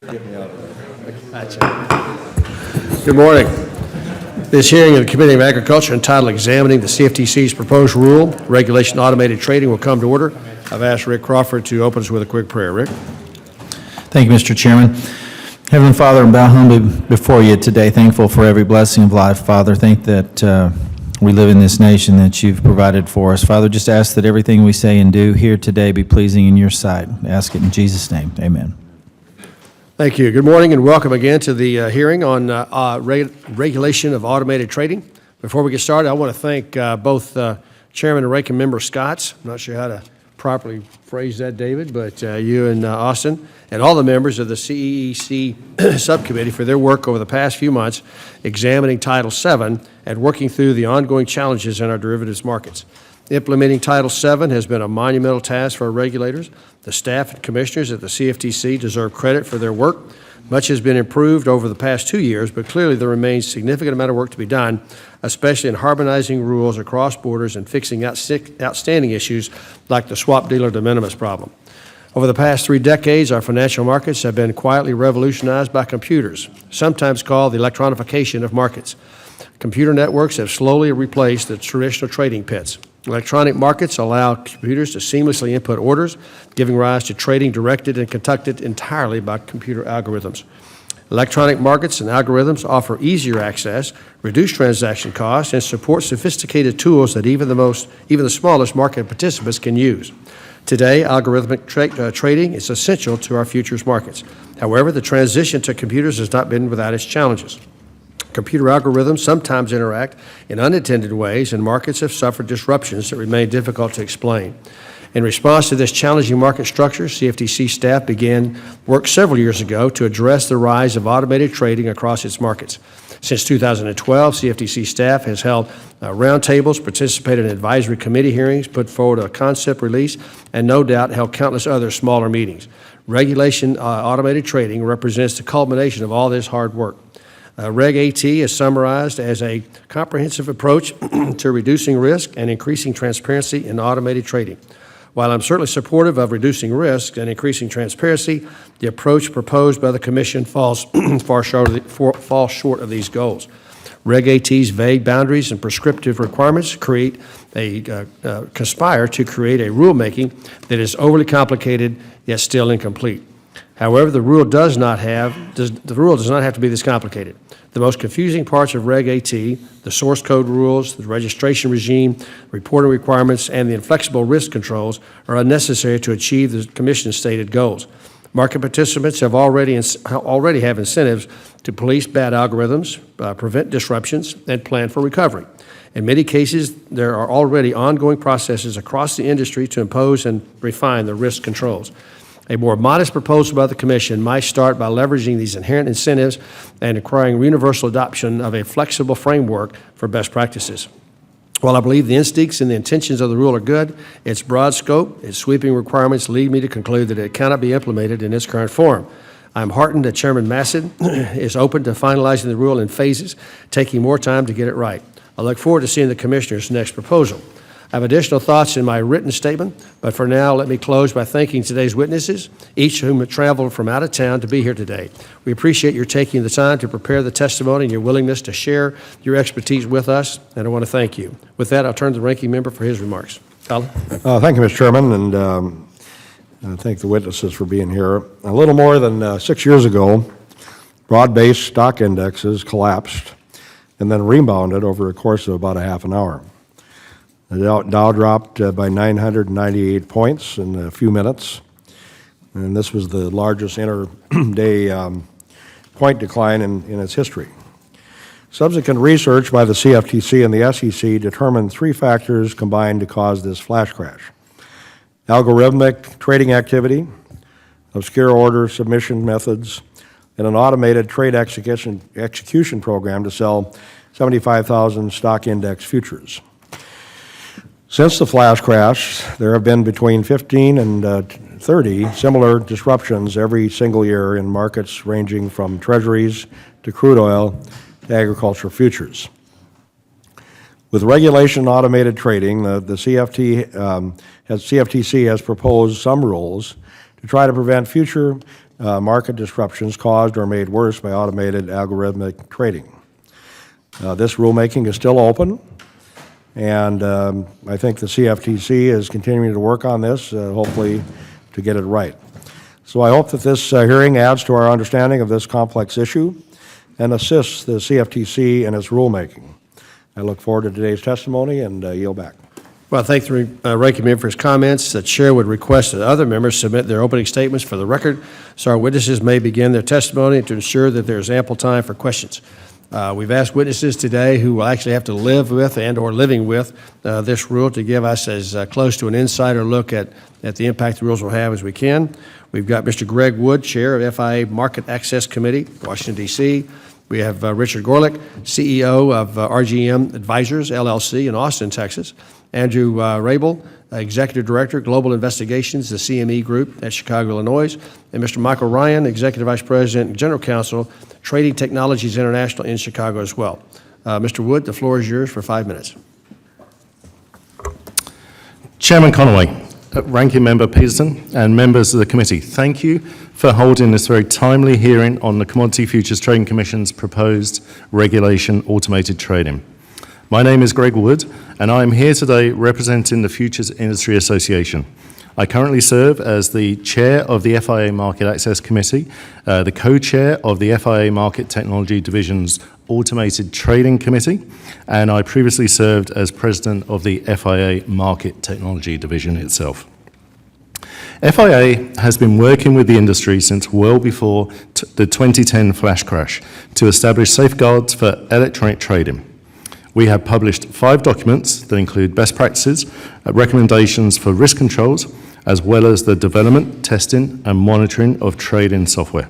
Good morning. This hearing of the Committee of Agriculture entitled Examining the CFTC's Proposed Rule, Regulation Automated Trading will come to order. I've asked Rick Crawford to open us with a quick prayer. Rick? Thank you, Mr. Chairman. Heavenly Father, I bow humbly before you today, thankful for every blessing of life. Father, thank that we live in this nation that you've provided for us. Father, just ask that everything we say and do here today be pleasing in your sight. I ask it in Jesus' name. Amen. Thank you. Good morning and welcome again to the hearing on regulation of automated trading. Before we get started, I want to thank both Chairman and Ranking Member Scotts. I'm not sure how to properly phrase that, David, but you and Austin, and all the members of the CEC subcommittee for their work over the past few months examining Title VII and working through the ongoing challenges in our derivatives markets. Implementing Title VII has been a monumental task for our regulators. The staff and commissioners at the CFTC deserve credit for their work. Much has been improved over the past 2 years, but clearly there remains a significant amount of work to be done, especially in harmonizing rules across borders and fixing outstanding issues like the swap dealer de minimis problem. Over the past 3 decades, our financial markets have been quietly revolutionized by computers, sometimes called the electronification of markets. Computer networks have slowly replaced the traditional trading pits. Electronic markets allow computers to seamlessly input orders, giving rise to trading directed and conducted entirely by computer algorithms. Electronic markets and algorithms offer easier access, reduce transaction costs, and support sophisticated tools that even the smallest market participants can use. Today, algorithmic trading is essential to our futures markets. However, the transition to computers has not been without its challenges. Computer algorithms sometimes interact in unintended ways, and markets have suffered disruptions that remain difficult to explain. In response to this challenging market structure, CFTC staff began work several years ago to address the rise of automated trading across its markets. Since 2012, CFTC staff has held roundtables, participated in advisory committee hearings, put forward a concept release, and no doubt held countless other smaller meetings. Regulation automated trading represents the culmination of all this hard work. Reg AT is summarized as a comprehensive approach to reducing risk and increasing transparency in automated trading. While I'm certainly supportive of reducing risk and increasing transparency, the approach proposed by the Commission falls short of these goals. Reg AT's vague boundaries and prescriptive requirements conspire to create a rulemaking that is overly complicated yet still incomplete. However, the rule does not have to be this complicated. The most confusing parts of Reg AT, the source code rules, the registration regime, reporting requirements, and the inflexible risk controls are unnecessary to achieve the Commission's stated goals. Market participants already have incentives to police bad algorithms, prevent disruptions, and plan for recovery. In many cases, there are already ongoing processes across the industry to impose and refine the risk controls. A more modest proposal by the Commission might start by leveraging these inherent incentives and requiring universal adoption of a flexible framework for best practices. While I believe the instincts and the intentions of the rule are good, its broad scope, its sweeping requirements lead me to conclude that it cannot be implemented in its current form. I'm heartened that Chairman Massad is open to finalizing the rule in phases, taking more time to get it right. I look forward to seeing the Commissioner's next proposal. I have additional thoughts in my written statement, but for now, let me close by thanking today's witnesses, each of whom have traveled from out of town to be here today. We appreciate your taking the time to prepare the testimony and your willingness to share your expertise with us, and I want to thank you. With that, I'll turn to the ranking member for his remarks. Colin? Thank you, Mr. Chairman, and thank the witnesses for being here. A little more than 6 years ago, broad-based stock indexes collapsed and then rebounded over a course of about a half an hour. The Dow dropped by 998 points in a few minutes, and this was the largest inter-day point decline in its history. Subsequent research by the CFTC and the SEC determined 3 factors combined to cause this flash crash: algorithmic trading activity, obscure order submission methods, and an automated trade execution program to sell 75,000 stock index futures. Since the flash crash, there have been between 15 and 30 similar disruptions every single year in markets ranging from treasuries to crude oil to agricultural futures. With regulation automated trading, the CFTC has proposed some rules to try to prevent future market disruptions caused or made worse by automated algorithmic trading. This rulemaking is still open, and I think the CFTC is continuing to work on this, hopefully to get it right. So I hope that this hearing adds to our understanding of this complex issue and assists the CFTC in its rulemaking. I look forward to today's testimony and yield back. Well, I thank the ranking member for his comments. The chair would request that other members submit their opening statements for the record so our witnesses may begin their testimony to ensure that there is ample time for questions. We've asked witnesses today who will actually have to live with and or living with this rule to give us as close to an insider look at the impact the rules will have as we can. We've got Mr. Greg Wood, Chair of FIA Market Access Committee, Washington, D.C. We have Richard Gorlick, CEO of RGM Advisors, LLC in Austin, Texas. Andrew Rabel, Executive Director, Global Investigations, the CME Group at Chicago, Illinois. And Mr. Michael Ryan, Executive Vice President and General Counsel, Trading Technologies International in Chicago as well. Mr. Wood, the floor is yours for 5 minutes. Chairman Conaway, Ranking Member Peterson, and members of the committee, thank you for holding this very timely hearing on the Commodity Futures Trading Commission's proposed regulation automated trading. My name is Greg Wood, and I am here today representing the Futures Industry Association. I currently serve as the chair of the FIA Market Access Committee, the co-chair of the FIA Market Technology Division's Automated Trading Committee, and I previously served as president of the FIA Market Technology Division itself. FIA has been working with the industry since well before the 2010 flash crash to establish safeguards for electronic trading. We have published 5 documents that include best practices, recommendations for risk controls, as well as the development, testing, and monitoring of trading software.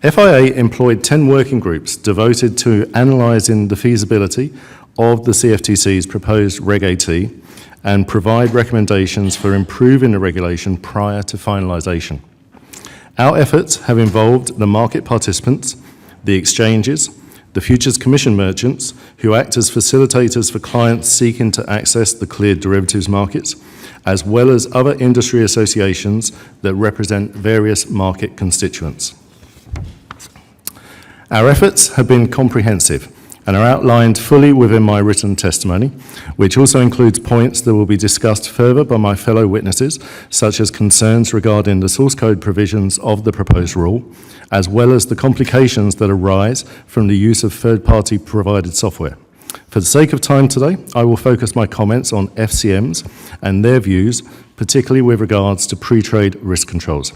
FIA employed 10 working groups devoted to analysing the feasibility of the CFTC's proposed Reg AT and provide recommendations for improving the regulation prior to finalisation. Our efforts have involved the market participants, the exchanges, the Futures Commission merchants, who act as facilitators for clients seeking to access the cleared derivatives markets, as well as other industry associations that represent various market constituents. Our efforts have been comprehensive and are outlined fully within my written testimony, which also includes points that will be discussed further by my fellow witnesses, such as concerns regarding the source code provisions of the proposed rule, as well as the complications that arise from the use of third-party provided software. For the sake of time today, I will focus my comments on FCMs and their views, particularly with regards to pre-trade risk controls.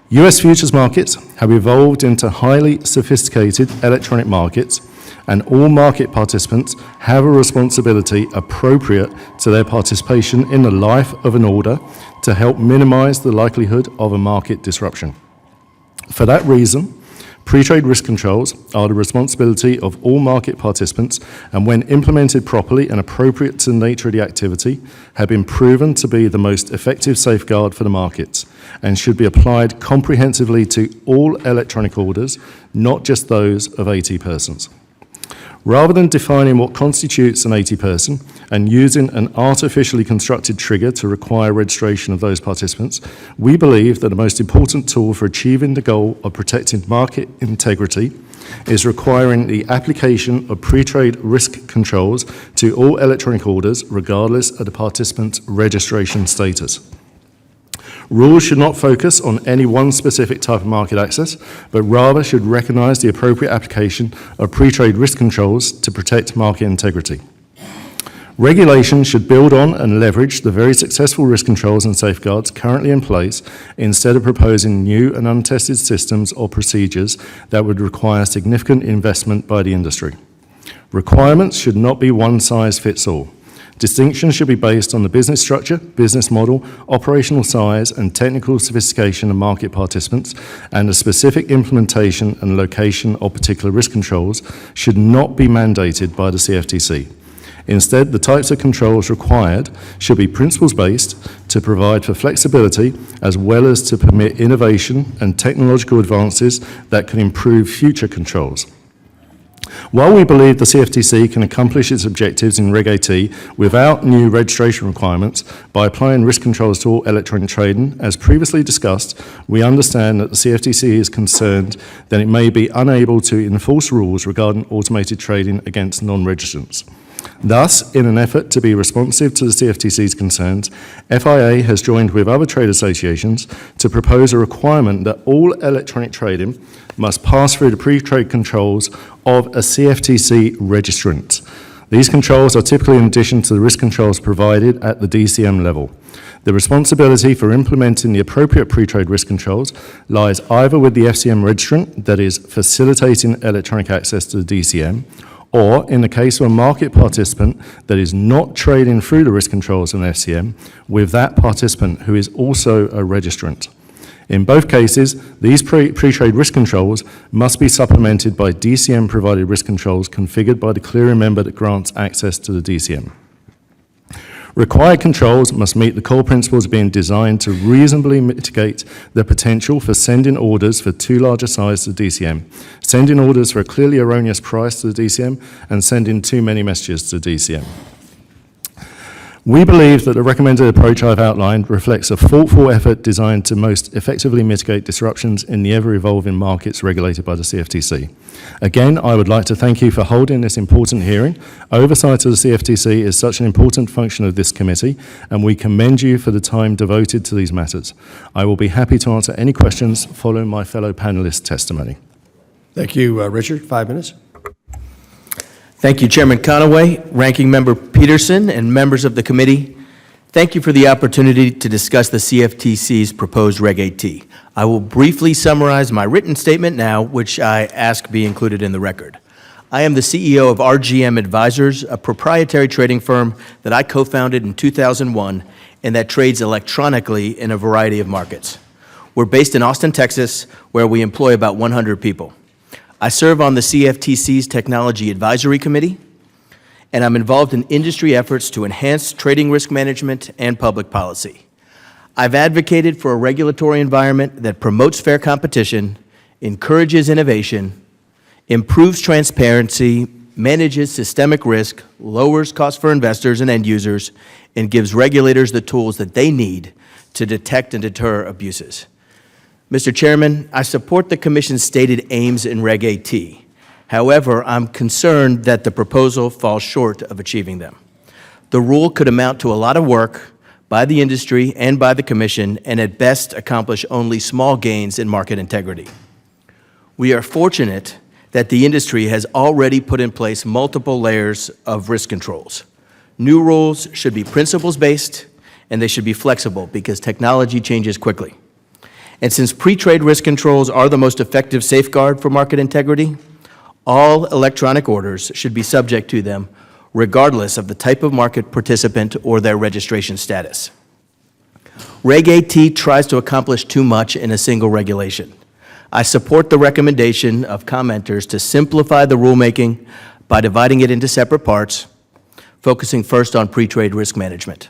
US futures markets have evolved into highly sophisticated electronic markets, and all market participants have a responsibility appropriate to their participation in the life of an order to help minimize the likelihood of a market disruption. For that reason, pre-trade risk controls are the responsibility of all market participants, and when implemented properly and appropriate to the nature of the activity, have been proven to be the most effective safeguard for the markets and should be applied comprehensively to all electronic orders, not just those of 80 persons. Rather than defining what constitutes an 80 person and using an artificially constructed trigger to require registration of those participants, we believe that the most important tool for achieving the goal of protecting market integrity is requiring the application of pre-trade risk controls to all electronic orders, regardless of the participant's registration status. Rules should not focus on any one specific type of market access, but rather should recognize the appropriate application of pre-trade risk controls to protect market integrity. Regulation should build on and leverage the very successful risk controls and safeguards currently in place, instead of proposing new and untested systems or procedures that would require significant investment by the industry. Requirements should not be one size fits all. Distinctions should be based on the business structure, business model, operational size, and technical sophistication of market participants, and the specific implementation and location of particular risk controls should not be mandated by the CFTC. Instead, the types of controls required should be principles-based to provide for flexibility, as well as to permit innovation and technological advances that can improve future controls. While we believe the CFTC can accomplish its objectives in Reg AT without new registration requirements by applying risk controls to all electronic trading, as previously discussed, we understand that the CFTC is concerned that it may be unable to enforce rules regarding automated trading against non-registrants. Thus, in an effort to be responsive to the CFTC's concerns, FIA has joined with other trade associations to propose a requirement that all electronic trading must pass through the pre-trade controls of a CFTC registrant. These controls are typically in addition to the risk controls provided at the DCM level. The responsibility for implementing the appropriate pre-trade risk controls lies either with the FCM registrant, that is, facilitating electronic access to the DCM, or in the case of a market participant that is not trading through the risk controls of an FCM, with that participant who is also a registrant. In both cases, these pre-trade risk controls must be supplemented by DCM-provided risk controls configured by the clearing member that grants access to the DCM. Required controls must meet the core principles of being designed to reasonably mitigate the potential for sending orders for too large a size to the DCM, sending orders for a clearly erroneous price to the DCM, and sending too many messages to the DCM. We believe that the recommended approach I've outlined reflects a thoughtful effort designed to most effectively mitigate disruptions in the ever-evolving markets regulated by the CFTC. Again, I would like to thank you for holding this important hearing. Oversight of the CFTC is such an important function of this committee, and we commend you for the time devoted to these matters. I will be happy to answer any questions following my fellow panelists' testimony. Thank you, Richard. 5 minutes. Thank you, Chairman Conaway, Ranking Member Peterson, and members of the committee. Thank you for the opportunity to discuss the CFTC's proposed Reg AT. I will briefly summarize my written statement now, which I ask be included in the record. I am the CEO of RGM Advisors, a proprietary trading firm that I co-founded in 2001 and that trades electronically in a variety of markets. We're based in Austin, Texas, where we employ about 100 people. I serve on the CFTC's Technology Advisory Committee, and I'm involved in industry efforts to enhance trading risk management and public policy. I've advocated for a regulatory environment that promotes fair competition, encourages innovation, improves transparency, manages systemic risk, lowers costs for investors and end users, and gives regulators the tools that they need to detect and deter abuses. Mr. Chairman, I support the Commission's stated aims in Reg AT. However, I'm concerned that the proposal falls short of achieving them. The rule could amount to a lot of work by the industry and by the Commission, and at best accomplish only small gains in market integrity. We are fortunate that the industry has already put in place multiple layers of risk controls. New rules should be principles-based, and they should be flexible because technology changes quickly. And since pre-trade risk controls are the most effective safeguard for market integrity, all electronic orders should be subject to them regardless of the type of market participant or their registration status. Reg AT tries to accomplish too much in a single regulation. I support the recommendation of commenters to simplify the rulemaking by dividing it into separate parts, focusing first on pre-trade risk management.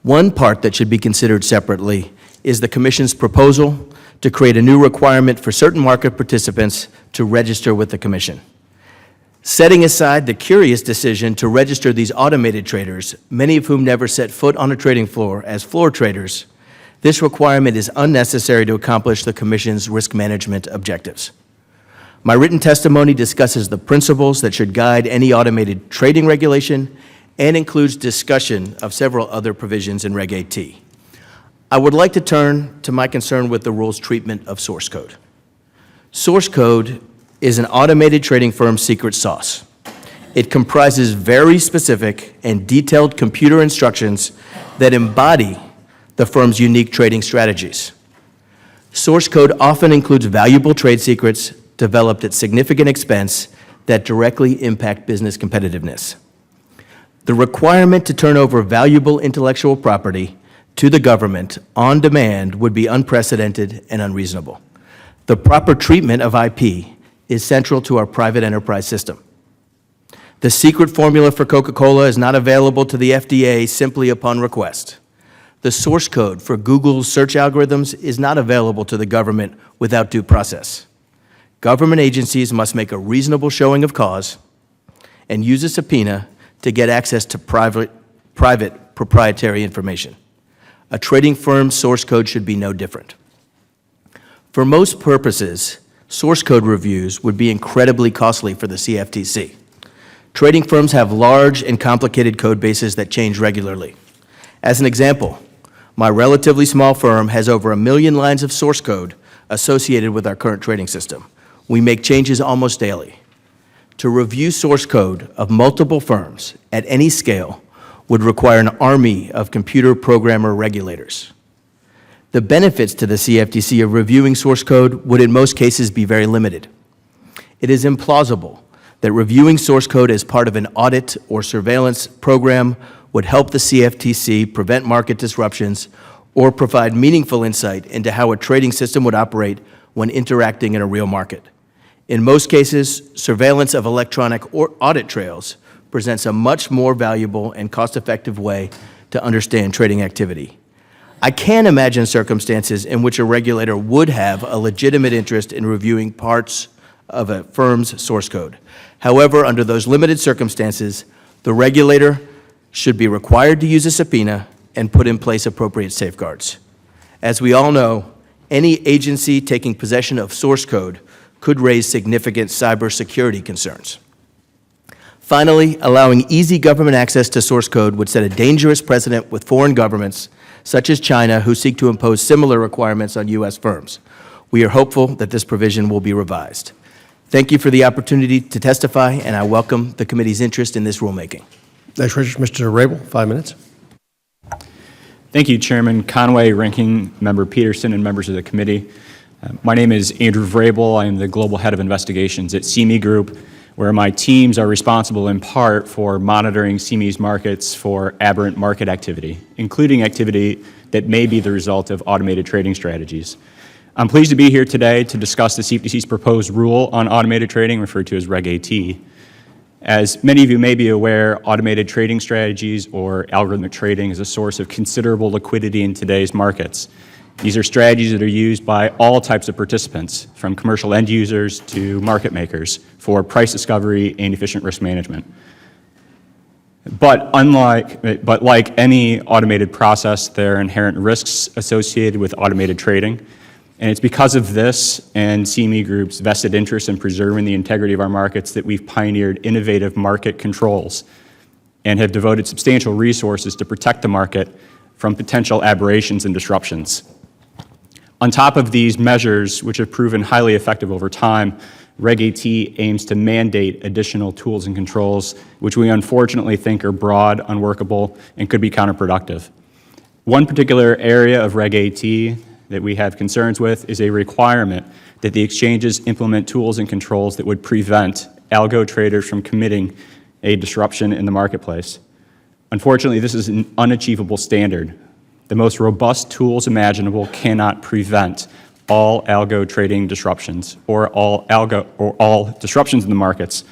One part that should be considered separately is the Commission's proposal to create a new requirement for certain market participants to register with the Commission. Setting aside the curious decision to register these automated traders, many of whom never set foot on a trading floor as floor traders, this requirement is unnecessary to accomplish the Commission's risk management objectives. My written testimony discusses the principles that should guide any automated trading regulation and includes discussion of several other provisions in Reg AT. I would like to turn to my concern with the rule's treatment of source code. Source code is an automated trading firm's secret sauce. It comprises very specific and detailed computer instructions that embody the firm's unique trading strategies. Source code often includes valuable trade secrets developed at significant expense that directly impact business competitiveness. The requirement to turn over valuable intellectual property to the government on demand would be unprecedented and unreasonable. The proper treatment of IP is central to our private enterprise system. The secret formula for Coca-Cola is not available to the FDA simply upon request. The source code for Google's search algorithms is not available to the government without due process. Government agencies must make a reasonable showing of cause and use a subpoena to get access to private proprietary information. A trading firm's source code should be no different. For most purposes, source code reviews would be incredibly costly for the CFTC. Trading firms have large and complicated code bases that change regularly. As an example, my relatively small firm has over 1 million lines of source code associated with our current trading system. We make changes almost daily. To review source code of multiple firms at any scale would require an army of computer programmer regulators. The benefits to the CFTC of reviewing source code would in most cases be very limited. It is implausible that reviewing source code as part of an audit or surveillance program would help the CFTC prevent market disruptions or provide meaningful insight into how a trading system would operate when interacting in a real market. In most cases, surveillance of electronic or audit trails presents a much more valuable and cost-effective way to understand trading activity. I can imagine circumstances in which a regulator would have a legitimate interest in reviewing parts of a firm's source code. However, under those limited circumstances, the regulator should be required to use a subpoena and put in place appropriate safeguards. As we all know, any agency taking possession of source code could raise significant cybersecurity concerns. Finally, allowing easy government access to source code would set a dangerous precedent with foreign governments, such as China, who seek to impose similar requirements on U.S. firms. We are hopeful that this provision will be revised. Thank you for the opportunity to testify, and I welcome the committee's interest in this rulemaking. Next, Mr. Rabel, 5 minutes. Thank you, Chairman Conway, Ranking Member Peterson, and members of the committee. My name is Andrew Vrabel. I am the Global Head of Investigations at CME Group, where my teams are responsible in part for monitoring CME's markets for aberrant market activity, including activity that may be the result of automated trading strategies. I'm pleased to be here today to discuss the CFTC's proposed rule on automated trading, referred to as Reg AT. As many of you may be aware, automated trading strategies or algorithmic trading is a source of considerable liquidity in today's markets. These are strategies that are used by all types of participants, from commercial end users to market makers, for price discovery and efficient risk management. But like any automated process, there are inherent risks associated with automated trading. And it's because of this and CME Group's vested interest in preserving the integrity of our markets that we've pioneered innovative market controls and have devoted substantial resources to protect the market from potential aberrations and disruptions. On top of these measures, which have proven highly effective over time, Reg AT aims to mandate additional tools and controls, which we unfortunately think are broad, unworkable, and could be counterproductive. One particular area of Reg AT that we have concerns with is a requirement that the exchanges implement tools and controls that would prevent algo traders from committing a disruption in the marketplace. Unfortunately, this is an unachievable standard. The most robust tools imaginable cannot prevent all algo trading disruptions or all disruptions in the markets,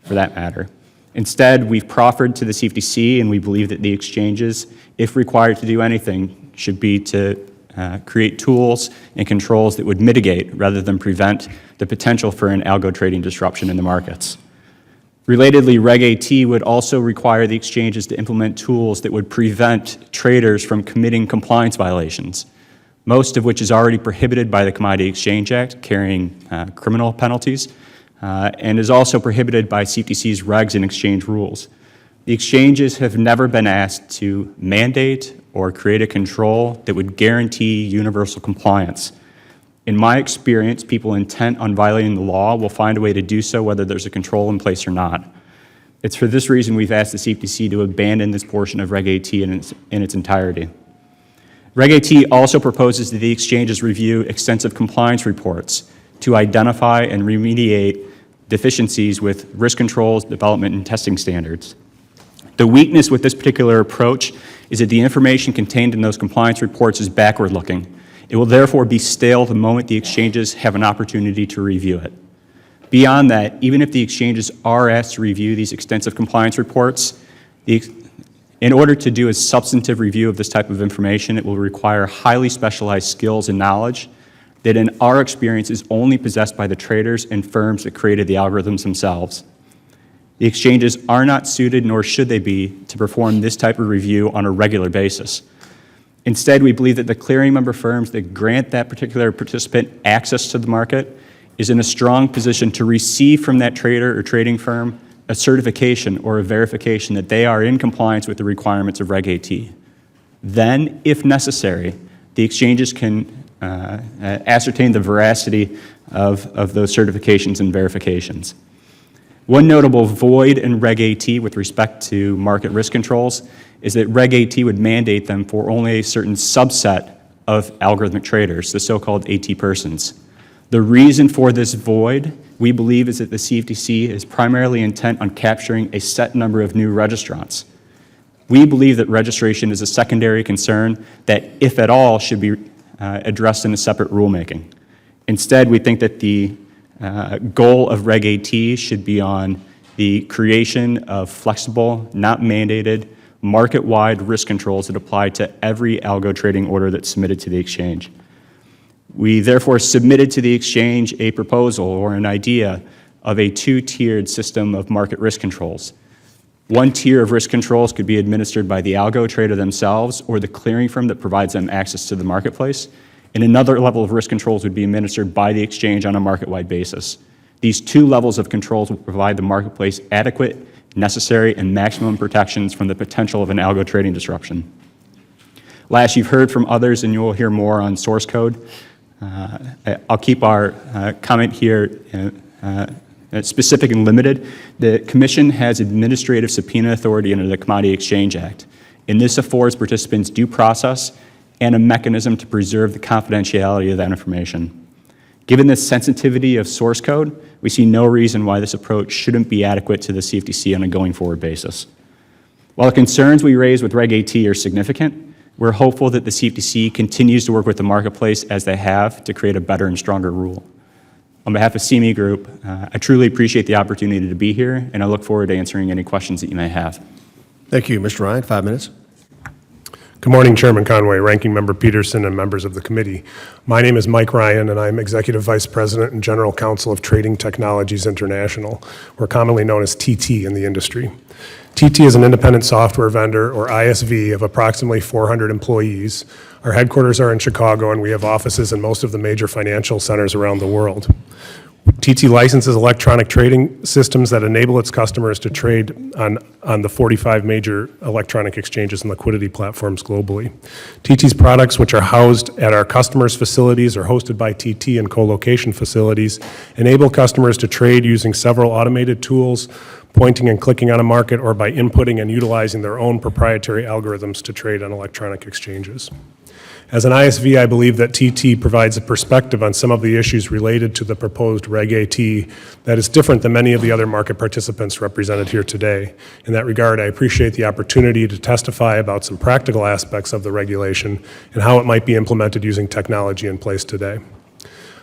for that matter. Instead, we've proffered to the CFTC, and we believe that the exchanges, if required to do anything, should be to create tools and controls that would mitigate rather than prevent the potential for an algo trading disruption in the markets. Relatedly, Reg AT would also require the exchanges to implement tools that would prevent traders from committing compliance violations, most of which is already prohibited by the Commodity Exchange Act, carrying criminal penalties, and is also prohibited by CFTC's regs and exchange rules. The exchanges have never been asked to mandate or create a control that would guarantee universal compliance. In my experience, people intent on violating the law will find a way to do so whether there's a control in place or not. It's for this reason we've asked the CFTC to abandon this portion of Reg AT in its entirety. Reg AT also proposes that the exchanges review extensive compliance reports to identify and remediate deficiencies with risk controls, development, and testing standards. The weakness with this particular approach is that the information contained in those compliance reports is backward-looking. It will therefore be stale the moment the exchanges have an opportunity to review it. Beyond that, even if the exchanges are asked to review these extensive compliance reports, in order to do a substantive review of this type of information, it will require highly specialized skills and knowledge that in our experience is only possessed by the traders and firms that created the algorithms themselves. The exchanges are not suited, nor should they be, to perform this type of review on a regular basis. Instead, we believe that the clearing member firms that grant that particular participant access to the market is in a strong position to receive from that trader or trading firm a certification or a verification that they are in compliance with the requirements of Reg AT. Then, if necessary, the exchanges can ascertain the veracity of those certifications and verifications. One notable void in Reg AT with respect to market risk controls is that Reg AT would mandate them for only a certain subset of algorithmic traders, the so-called AT persons. The reason for this void, we believe, is that the CFTC is primarily intent on capturing a set number of new registrants. We believe that registration is a secondary concern that, if at all, should be addressed in a separate rulemaking. Instead, we think that the goal of Reg AT should be on the creation of flexible, not mandated, market-wide risk controls that apply to every algo trading order that's submitted to the exchange. We therefore submitted to the exchange a proposal or an idea of a two-tiered system of market risk controls. One tier of risk controls could be administered by the algo trader themselves or the clearing firm that provides them access to the marketplace, and another level of risk controls would be administered by the exchange on a market-wide basis. These two levels of controls will provide the marketplace adequate, necessary, and maximum protections from the potential of an algo trading disruption. Last, you've heard from others, and you will hear more on source code. I'll keep our comment here specific and limited. The Commission has administrative subpoena authority under the Commodity Exchange Act, and this affords participants due process and a mechanism to preserve the confidentiality of that information. Given the sensitivity of source code, we see no reason why this approach shouldn't be adequate to the CFTC on a going forward basis. While the concerns we raise with Reg AT are significant, we're hopeful that the CFTC continues to work with the marketplace as they have to create a better and stronger rule. On behalf of CME Group, I truly appreciate the opportunity to be here, and I look forward to answering any questions that you may have. Thank you. Mr. Ryan, 5 minutes. Good morning, Chairman Conway, Ranking Member Peterson, and members of the committee. My name is Mike Ryan, and I'm Executive Vice President and General Counsel of Trading Technologies International. We're commonly known as TT in the industry. TT is an independent software vendor, or ISV, of approximately 400 employees. Our headquarters are in Chicago, and we have offices in most of the major financial centers around the world. TT licenses electronic trading systems that enable its customers to trade on the 45 major electronic exchanges and liquidity platforms globally. TT's products, which are housed at our customers' facilities or hosted by TT in co-location facilities, enable customers to trade using several automated tools, pointing and clicking on a market, or by inputting and utilizing their own proprietary algorithms to trade on electronic exchanges. As an ISV, I believe that TT provides a perspective on some of the issues related to the proposed Reg AT that is different than many of the other market participants represented here today. In that regard, I appreciate the opportunity to testify about some practical aspects of the regulation and how it might be implemented using technology in place today.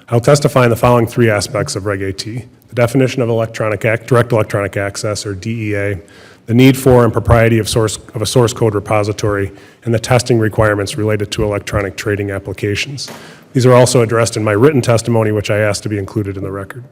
I'll testify on the following 3 aspects of Reg AT: the definition of direct electronic access, or DEA, the need for and propriety of a source code repository, and the testing requirements related to electronic trading applications. These are also addressed in my written testimony, which I asked to be included in the record.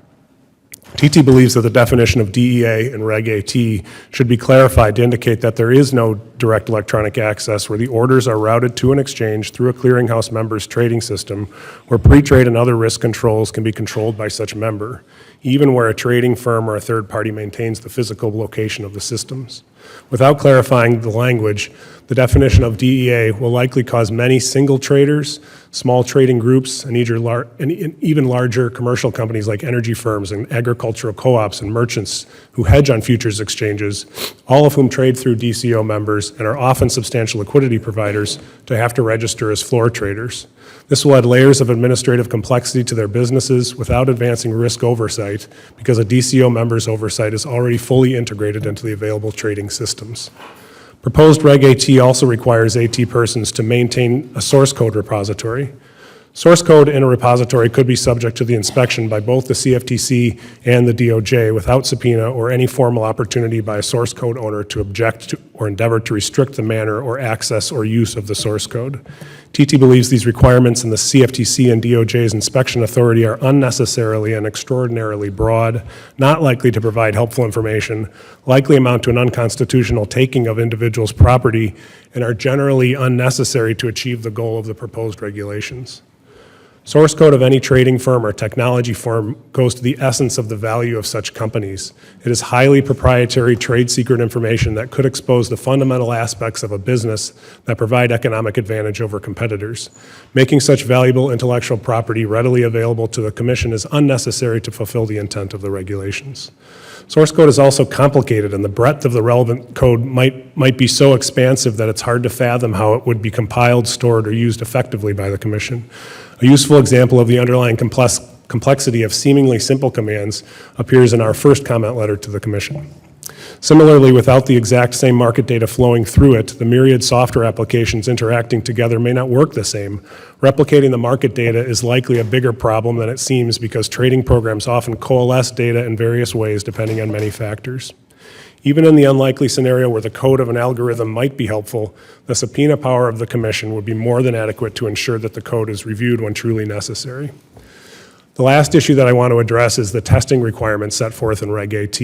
TT believes that the definition of DEA and Reg AT should be clarified to indicate that there is no direct electronic access where the orders are routed to an exchange through a clearinghouse member's trading system, where pre-trade and other risk controls can be controlled by such member, even where a trading firm or a third party maintains the physical location of the systems. Without clarifying the language, the definition of DEA will likely cause many single traders, small trading groups, and even larger commercial companies like energy firms and agricultural co-ops and merchants who hedge on futures exchanges, all of whom trade through DCO members and are often substantial liquidity providers, to have to register as floor traders. This will add layers of administrative complexity to their businesses without advancing risk oversight, because a DCO member's oversight is already fully integrated into the available trading systems. Proposed Reg AT also requires AT persons to maintain a source code repository. Source code in a repository could be subject to the inspection by both the CFTC and the DOJ without subpoena or any formal opportunity by a source code owner to object to or endeavor to restrict the manner or access or use of the source code. TT believes these requirements in the CFTC and DOJ's inspection authority are unnecessarily and extraordinarily broad, not likely to provide helpful information, likely amount to an unconstitutional taking of individuals' property, and are generally unnecessary to achieve the goal of the proposed regulations. Source code of any trading firm or technology firm goes to the essence of the value of such companies. It is highly proprietary trade secret information that could expose the fundamental aspects of a business that provide economic advantage over competitors. Making such valuable intellectual property readily available to the Commission is unnecessary to fulfill the intent of the regulations. Source code is also complicated, and the breadth of the relevant code might be so expansive that it's hard to fathom how it would be compiled, stored, or used effectively by the Commission. A useful example of the underlying complexity of seemingly simple commands appears in our first comment letter to the Commission. Similarly, without the exact same market data flowing through it, the myriad software applications interacting together may not work the same. Replicating the market data is likely a bigger problem than it seems because trading programs often coalesce data in various ways depending on many factors. Even in the unlikely scenario where the code of an algorithm might be helpful, the subpoena power of the Commission would be more than adequate to ensure that the code is reviewed when truly necessary. The last issue that I want to address is the testing requirements set forth in Reg AT.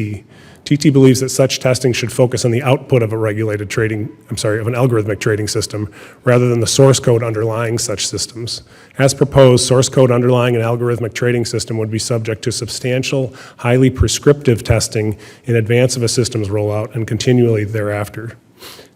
TT believes that such testing should focus on the output of a regulated of an algorithmic trading system rather than the source code underlying such systems. As proposed, source code underlying an algorithmic trading system would be subject to substantial, highly prescriptive testing in advance of a system's rollout and continually thereafter.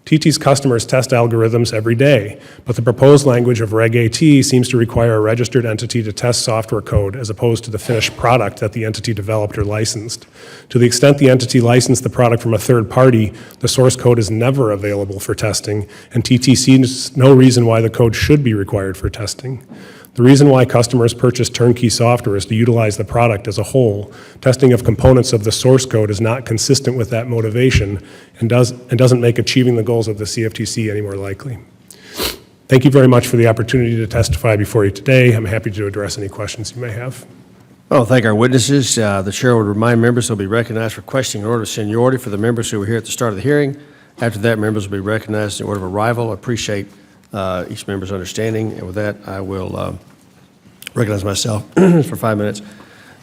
TT's customers test algorithms every day, but the proposed language of Reg AT seems to require a registered entity to test software code as opposed to the finished product that the entity developed or licensed. To the extent the entity licensed the product from a third party, the source code is never available for testing, and TT sees no reason why the code should be required for testing. The reason why customers purchase turnkey software is to utilize the product as a whole. Testing of components of the source code is not consistent with that motivation and doesn't make achieving the goals of the CFTC any more likely. Thank you very much for the opportunity to testify before you today. I'm happy to address any questions you may have. Well, thank our witnesses. The chair would remind members they'll be recognized for questioning in order of seniority for the members who were here at the start of the hearing. After that, members will be recognized in order of arrival. I appreciate each member's understanding. And with that, I will recognize myself for 5 minutes.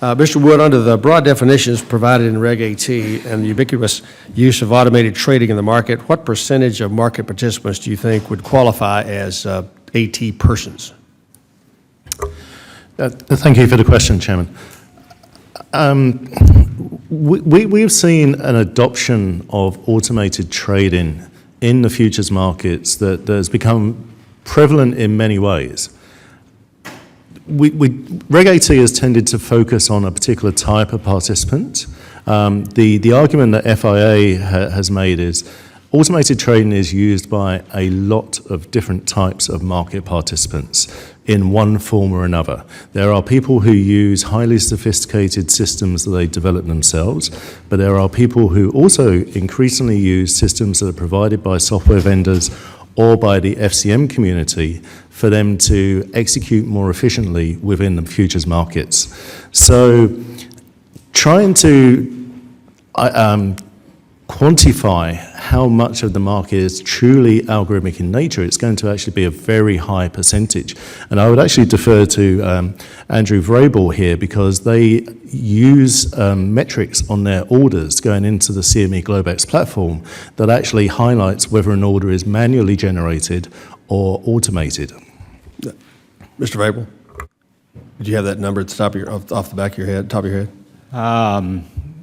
Mr. Wood, under the broad definitions provided in Reg AT and the ubiquitous use of automated trading in the market, what percentage of market participants do you think would qualify as AT persons? Thank you for the question, Chairman. We've seen an adoption of automated trading in the futures markets that has become prevalent in many ways. Reg AT has tended to focus on a particular type of participant. The argument that FIA has made is automated trading is used by a lot of different types of market participants in one form or another. There are people who use highly sophisticated systems that they develop themselves, but there are people who also increasingly use systems that are provided by software vendors or by the FCM community for them to execute more efficiently within the futures markets. So trying to quantify how much of the market is truly algorithmic in nature, it's going to actually be a very high percentage. And I would actually defer to Andrew Vrabel here because they use metrics on their orders going into the CME Globex platform that actually highlights whether an order is manually generated or automated. Mr. Vrabel, did you have that number at the top of off the back of your head, top of your head?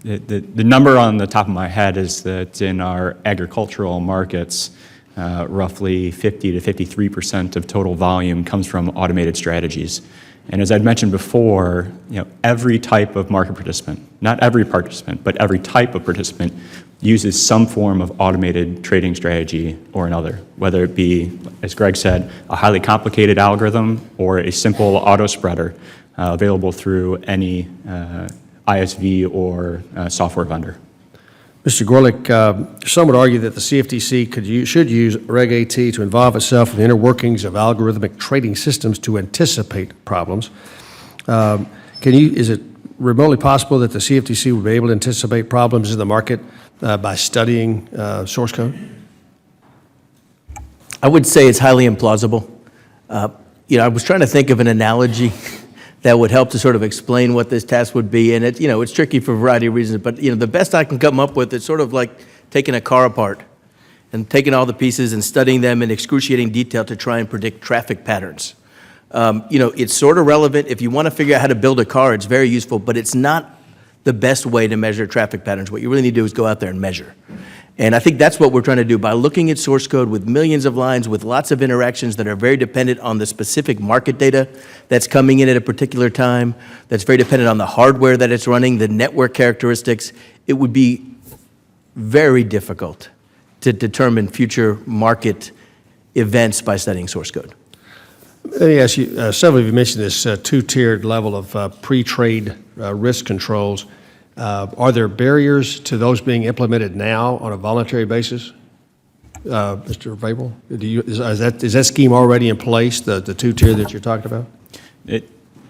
The number on the top of my head is that in our agricultural markets, roughly 50 to 53% of total volume comes from automated strategies. And as I'd mentioned before, every type of market participant, not every participant, but every type of participant uses some form of automated trading strategy or another, whether it be, as Greg said, a highly complicated algorithm or a simple auto spreader available through any ISV or software vendor. Mr. Gorlick, some would argue that the CFTC should use Reg AT to involve itself in the inner workings of algorithmic trading systems to anticipate problems. Is it remotely possible that the CFTC would be able to anticipate problems in the market by studying source code? I would say it's highly implausible. I was trying to think of an analogy that would help to sort of explain what this task would be, and it's tricky for a variety of reasons, but the best I can come up with is sort of like taking a car apart and taking all the pieces and studying them in excruciating detail to try and predict traffic patterns. It's sort of relevant. If you want to figure out how to build a car, it's very useful, but it's not the best way to measure traffic patterns. What you really need to do is go out there and measure. And I think that's what we're trying to do by looking at source code with millions of lines, with lots of interactions that are very dependent on the specific market data that's coming in at a particular time, that's very dependent on the hardware that it's running, the network characteristics. It would be very difficult to determine future market events by studying source code. Let me ask you, several of you mentioned this two-tiered level of pre-trade risk controls. Are there barriers to those being implemented now on a voluntary basis? Mr. Vrabel, is that scheme already in place, the two-tier that you're talking about?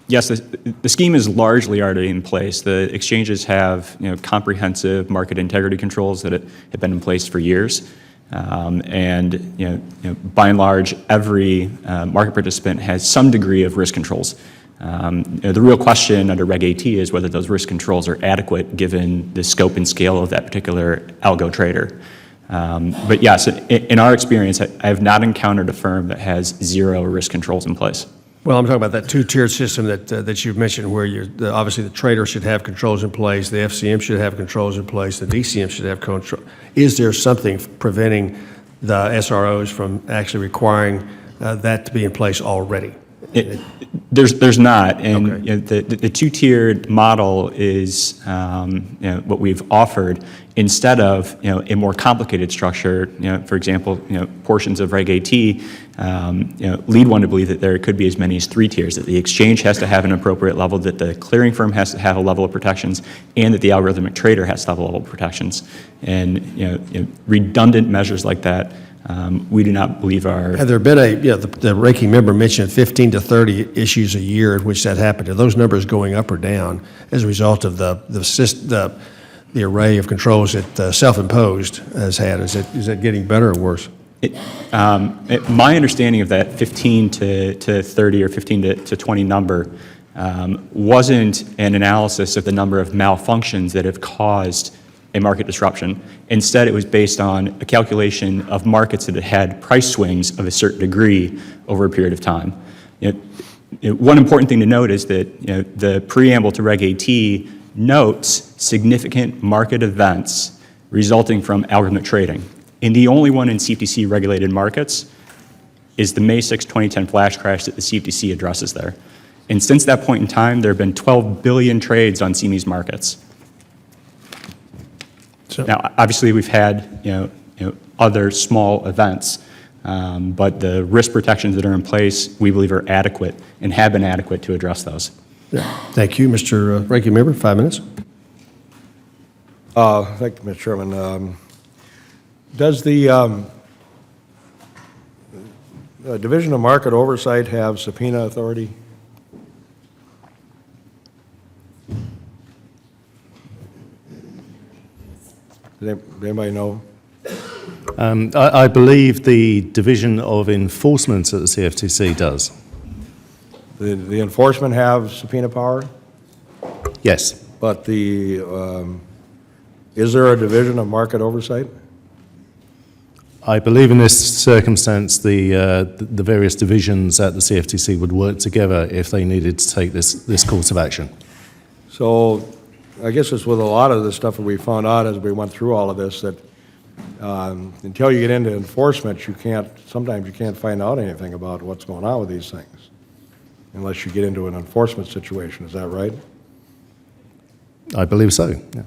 Yes, the scheme is largely already in place. The exchanges have comprehensive market integrity controls that have been in place for years. And by and large, every market participant has some degree of risk controls. The real question under Reg AT is whether those risk controls are adequate given the scope and scale of that particular algo trader. But yes, in our experience, I have not encountered a firm that has zero risk controls in place. Well, I'm talking about that two-tiered system that you've mentioned where obviously the trader should have controls in place, the FCM should have controls in place, the DCM should have control. Is there something preventing the SROs from actually requiring that to be in place already? There's not, and Okay. the two-tiered model is what we've offered instead of a more complicated structure. For example, portions of Reg AT lead one to believe that there could be as many as 3 tiers. That the exchange has to have an appropriate level, that the clearing firm has to have a level of protections, and that the algorithmic trader has to have a level of protections. And redundant measures like that. We do not believe are. Have there been the ranking member mentioned 15 to 30 issues a year in which that happened. Are those numbers going up or down as a result of the array of controls that self-imposed has had? Is it getting better or worse? My understanding of that 15 to 30 or 15 to 20 number wasn't an analysis of the number of malfunctions that have caused a market disruption. Instead, it was based on a calculation of markets that had price swings of a certain degree over a period of time. One important thing to note is that the preamble to Reg AT notes significant market events resulting from algorithmic trading. And the only one in CFTC regulated markets is the May 6, 2010 flash crash that the CFTC addresses there. And since that point in time, there have been 12 billion trades on CME's markets. Now, obviously, we've had other small events, but the risk protections that are in place, we believe, are adequate and have been adequate to address those. Yeah. Thank you, Mr. Ranking Member. 5 minutes. Thank you, Mr. Chairman. Does the Division of Market Oversight have subpoena authority? Does anybody know? I believe the Division of Enforcement at the CFTC does. The enforcement have subpoena power? Yes. But is there a Division of Market Oversight? I believe in this circumstance, the various divisions at the CFTC would work together if they needed to take this course of action. So I guess it's with a lot of the stuff that we found out as we went through all of this that until you get into enforcement, sometimes you can't find out anything about what's going on with these things unless you get into an enforcement situation. Is that right? I believe so, yes.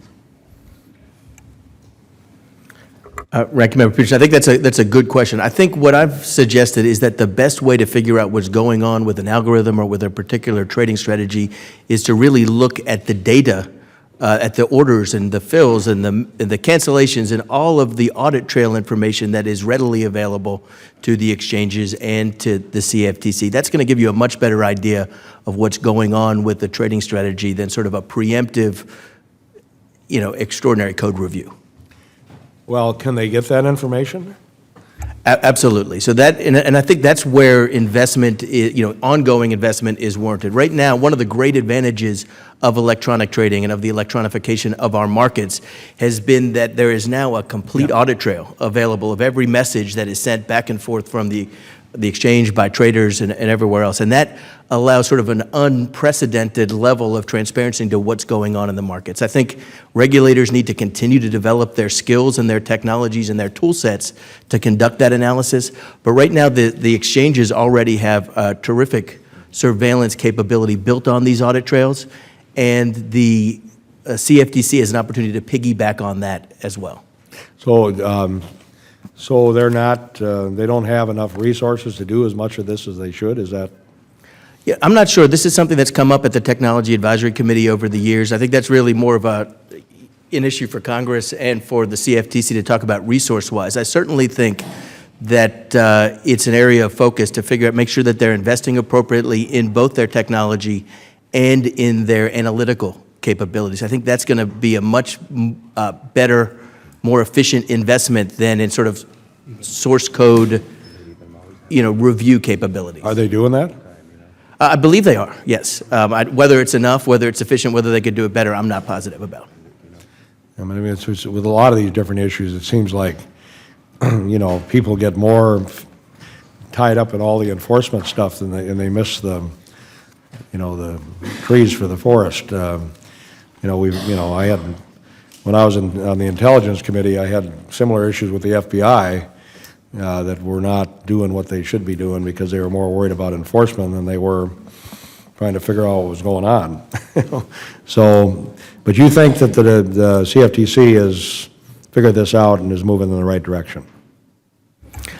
Ranking Member Peterson, I think that's a good question. I think what I've suggested is that the best way to figure out what's going on with an algorithm or with a particular trading strategy is to really look at the data at the orders and the fills and the cancellations and all of the audit trail information that is readily available to the exchanges and to the CFTC. That's going to give you a much better idea of what's going on with the trading strategy than sort of a preemptive, extraordinary code review. Well, can they get that information? Absolutely. So that, and I think that's where investment, ongoing investment is warranted. Right now, one of the great advantages of electronic trading and of the electronification of our markets has been that there is now a complete audit trail available of every message that is sent back and forth from the exchange by traders and everywhere else. And that allows sort of an unprecedented level of transparency into what's going on in the markets. I think regulators need to continue to develop their skills and their technologies and their tool sets to conduct that analysis. But right now, the exchanges already have a terrific surveillance capability built on these audit trails, and the CFTC has an opportunity to piggyback on that as well. So they're not, they don't have enough resources to do as much of this as they should, is that? Yeah, I'm not sure. This is something that's come up at the Technology Advisory Committee over the years. I think that's really more of an issue for Congress and for the CFTC to talk about resource-wise. I certainly think that it's an area of focus to figure out, make sure that they're investing appropriately in both their technology and in their analytical capabilities. I think that's going to be a much better, more efficient investment than in sort of source code, review capabilities. Are they doing that? I believe they are, yes. Whether it's enough, whether it's sufficient, whether they could do it better, I'm not positive about. I mean, it's with a lot of these different issues, it seems like, people get more tied up in all the enforcement stuff and they miss the trees for the forest. I had, when I was on the Intelligence Committee, I had similar issues with the FBI that were not doing what they should be doing because they were more worried about enforcement than they were trying to figure out what was going on. So, but you think that the CFTC has figured this out and is moving in the right direction?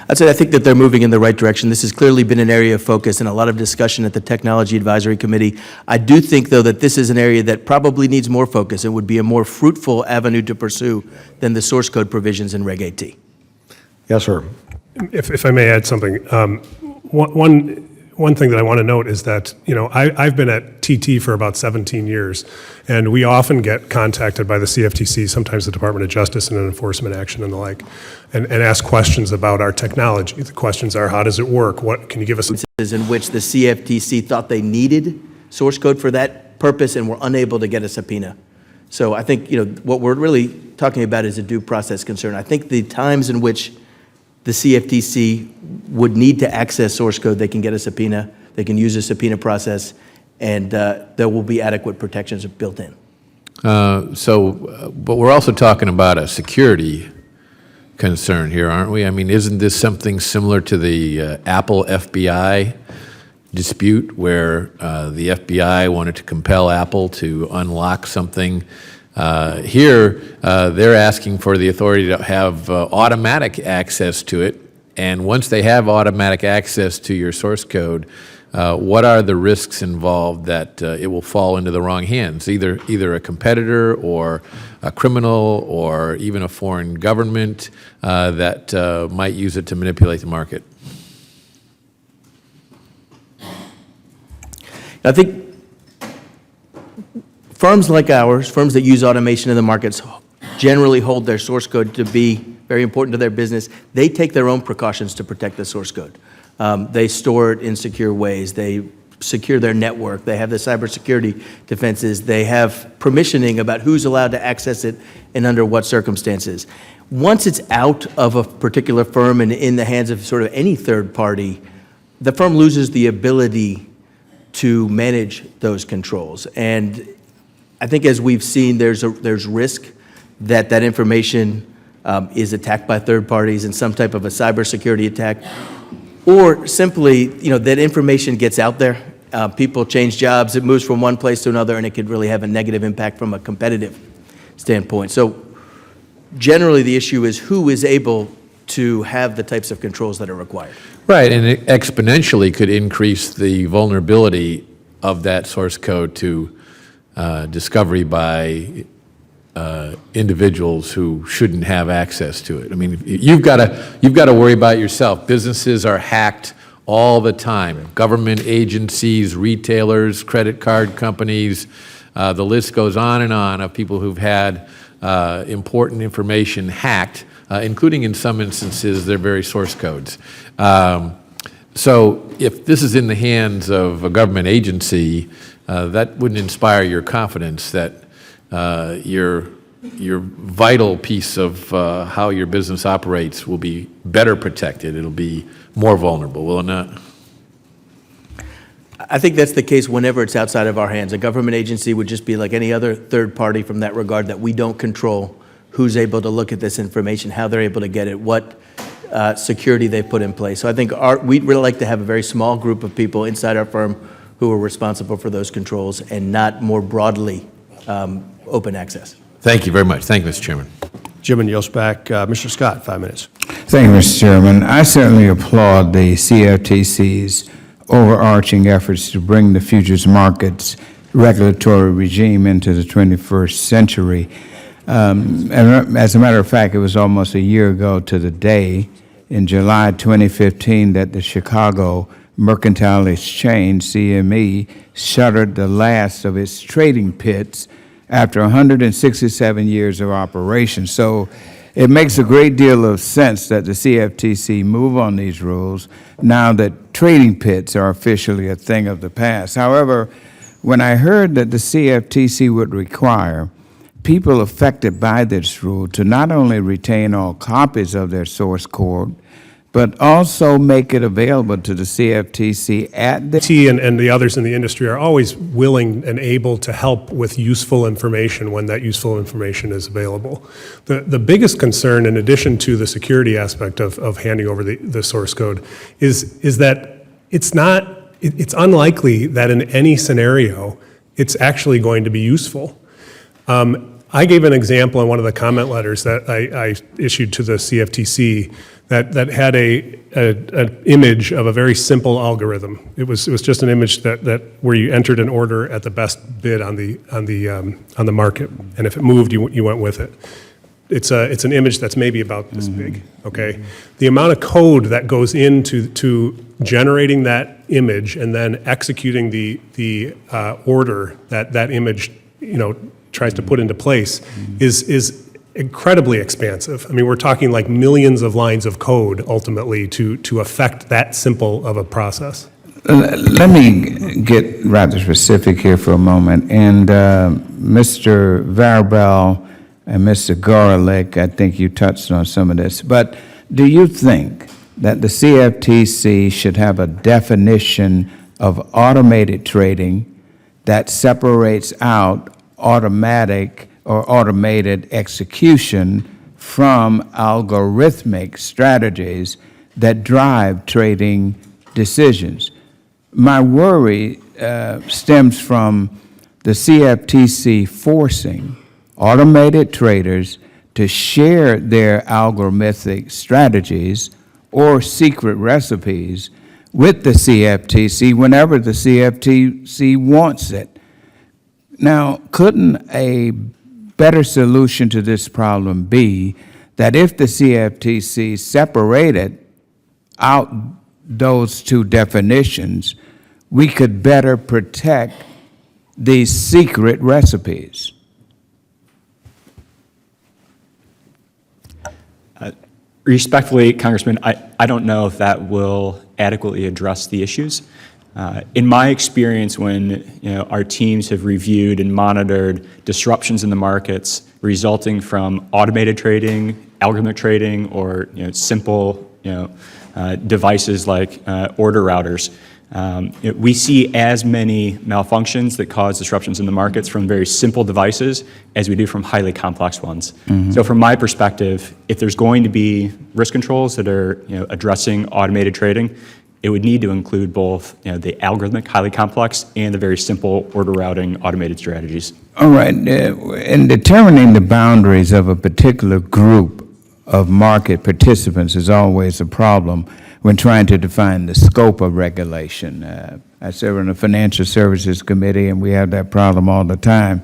I'd say I think that they're moving in the right direction. This has clearly been an area of focus and a lot of discussion at the Technology Advisory Committee. I do think, though, that this is an area that probably needs more focus and would be a more fruitful avenue to pursue than the source code provisions in Reg AT. Yes, sir. If I may add something, one thing that I want to note is that, I've been at TT for about 17 years, and we often get contacted by the CFTC, sometimes the Department of Justice and Enforcement Action and the like, and ask questions about our technology. The questions are, how does it work? What can you give us? In which the CFTC thought they needed source code for that purpose and were unable to get a subpoena. So I think, what we're really talking about is a due process concern. I think the times in which the CFTC would need to access source code, they can get a subpoena, they can use a subpoena process, and there will be adequate protections built in. But we're also talking about a security concern here, aren't we? I mean, isn't this something similar to the Apple FBI dispute where the FBI wanted to compel Apple to unlock something? Here, they're asking for the authority to have automatic access to it, and once they have automatic access to your source code, what are the risks involved that it will fall into the wrong hands, either a competitor or a criminal or even a foreign government that might use it to manipulate the market? I think firms like ours, firms that use automation in the markets, generally hold their source code to be very important to their business. They take their own precautions to protect the source code. They store it in secure ways. They secure their network. They have the cybersecurity defenses. They have permissioning about who's allowed to access it and under what circumstances. Once it's out of a particular firm and in the hands of sort of any third party, the firm loses the ability to manage those controls. And I think as we've seen, there's risk that information is attacked by third parties in some type of a cybersecurity attack, or simply, that information gets out there. People change jobs, it moves from one place to another, and it could really have a negative impact from a competitive standpoint. So generally, the issue is who is able to have the types of controls that are required. Right, and it exponentially could increase the vulnerability of that source code to discovery by individuals who shouldn't have access to it. I mean, you've got to worry about it yourself. Businesses are hacked all the time. Government agencies, retailers, credit card companies, the list goes on of people who've had important information hacked, including in some instances their very source codes. So if this is in the hands of a government agency, that wouldn't inspire your confidence that your vital piece of how your business operates will be better protected. It'll be more vulnerable, will it not? I think that's the case whenever it's outside of our hands. A government agency would just be like any other third party from that regard, that we don't control who's able to look at this information, how they're able to get it, what security they've put in place. So I think we'd really like to have a very small group of people inside our firm who are responsible for those controls and not more broadly open access. Thank you very much. Thank you, Mr. Chairman. Chairman yields back. Mr. Scott, 5 minutes. Thank you, Mr. Chairman. I certainly applaud the CFTC's overarching efforts to bring the futures markets regulatory regime into the 21st century. And as a matter of fact, it was almost a year ago to the day, in July 2015, that the Chicago Mercantile Exchange, CME, shuttered the last of its trading pits after 167 years of operation. So it makes a great deal of sense that the CFTC move on these rules now that trading pits are officially a thing of the past. However, when I heard that the CFTC would require people affected by this rule to not only retain all copies of their source code, but also make it available to the CFTC at the... T and the others in the industry are always willing and able to help with useful information when that useful information is available. The biggest concern, in addition to the security aspect of handing over the source code, is that it's unlikely that in any scenario it's actually going to be useful. I gave an example in one of the comment letters that I issued to the CFTC that had an image of a very simple algorithm. It was just an image that where you entered an order at the best bid on the market, and if it moved, you went with it. It's an image that's maybe about this big. Okay, the amount of code that goes into generating that image and then executing the order that image tries to put into place is incredibly expansive. I mean, we're talking like millions of lines of code ultimately to affect that simple of a process. Let me get rather specific here for a moment. And Mr. Varabel and Mr. Gorelick, I think you touched on some of this. But do you think that the CFTC should have a definition of automated trading that separates out automatic or automated execution from algorithmic strategies that drive trading decisions? My worry stems from the CFTC forcing automated traders to share their algorithmic strategies or secret recipes with the CFTC whenever the CFTC wants it. Now, couldn't a better solution to this problem be that if the CFTC separated out those two definitions, we could better protect these secret recipes? Respectfully, Congressman, I don't know if that will adequately address the issues. In my experience, when our teams have reviewed and monitored disruptions in the markets resulting from automated trading, algorithmic trading, or simple devices like order routers, we see as many malfunctions that cause disruptions in the markets from very simple devices as we do from highly complex ones. So from my perspective, if there's going to be risk controls that are addressing automated trading, it would need to include both the algorithmic, highly complex, and the very simple order routing automated strategies. All right. In determining the boundaries of a particular group of market participants is always a problem when trying to define the scope of regulation. I serve on the Financial Services Committee, and we have that problem all the time.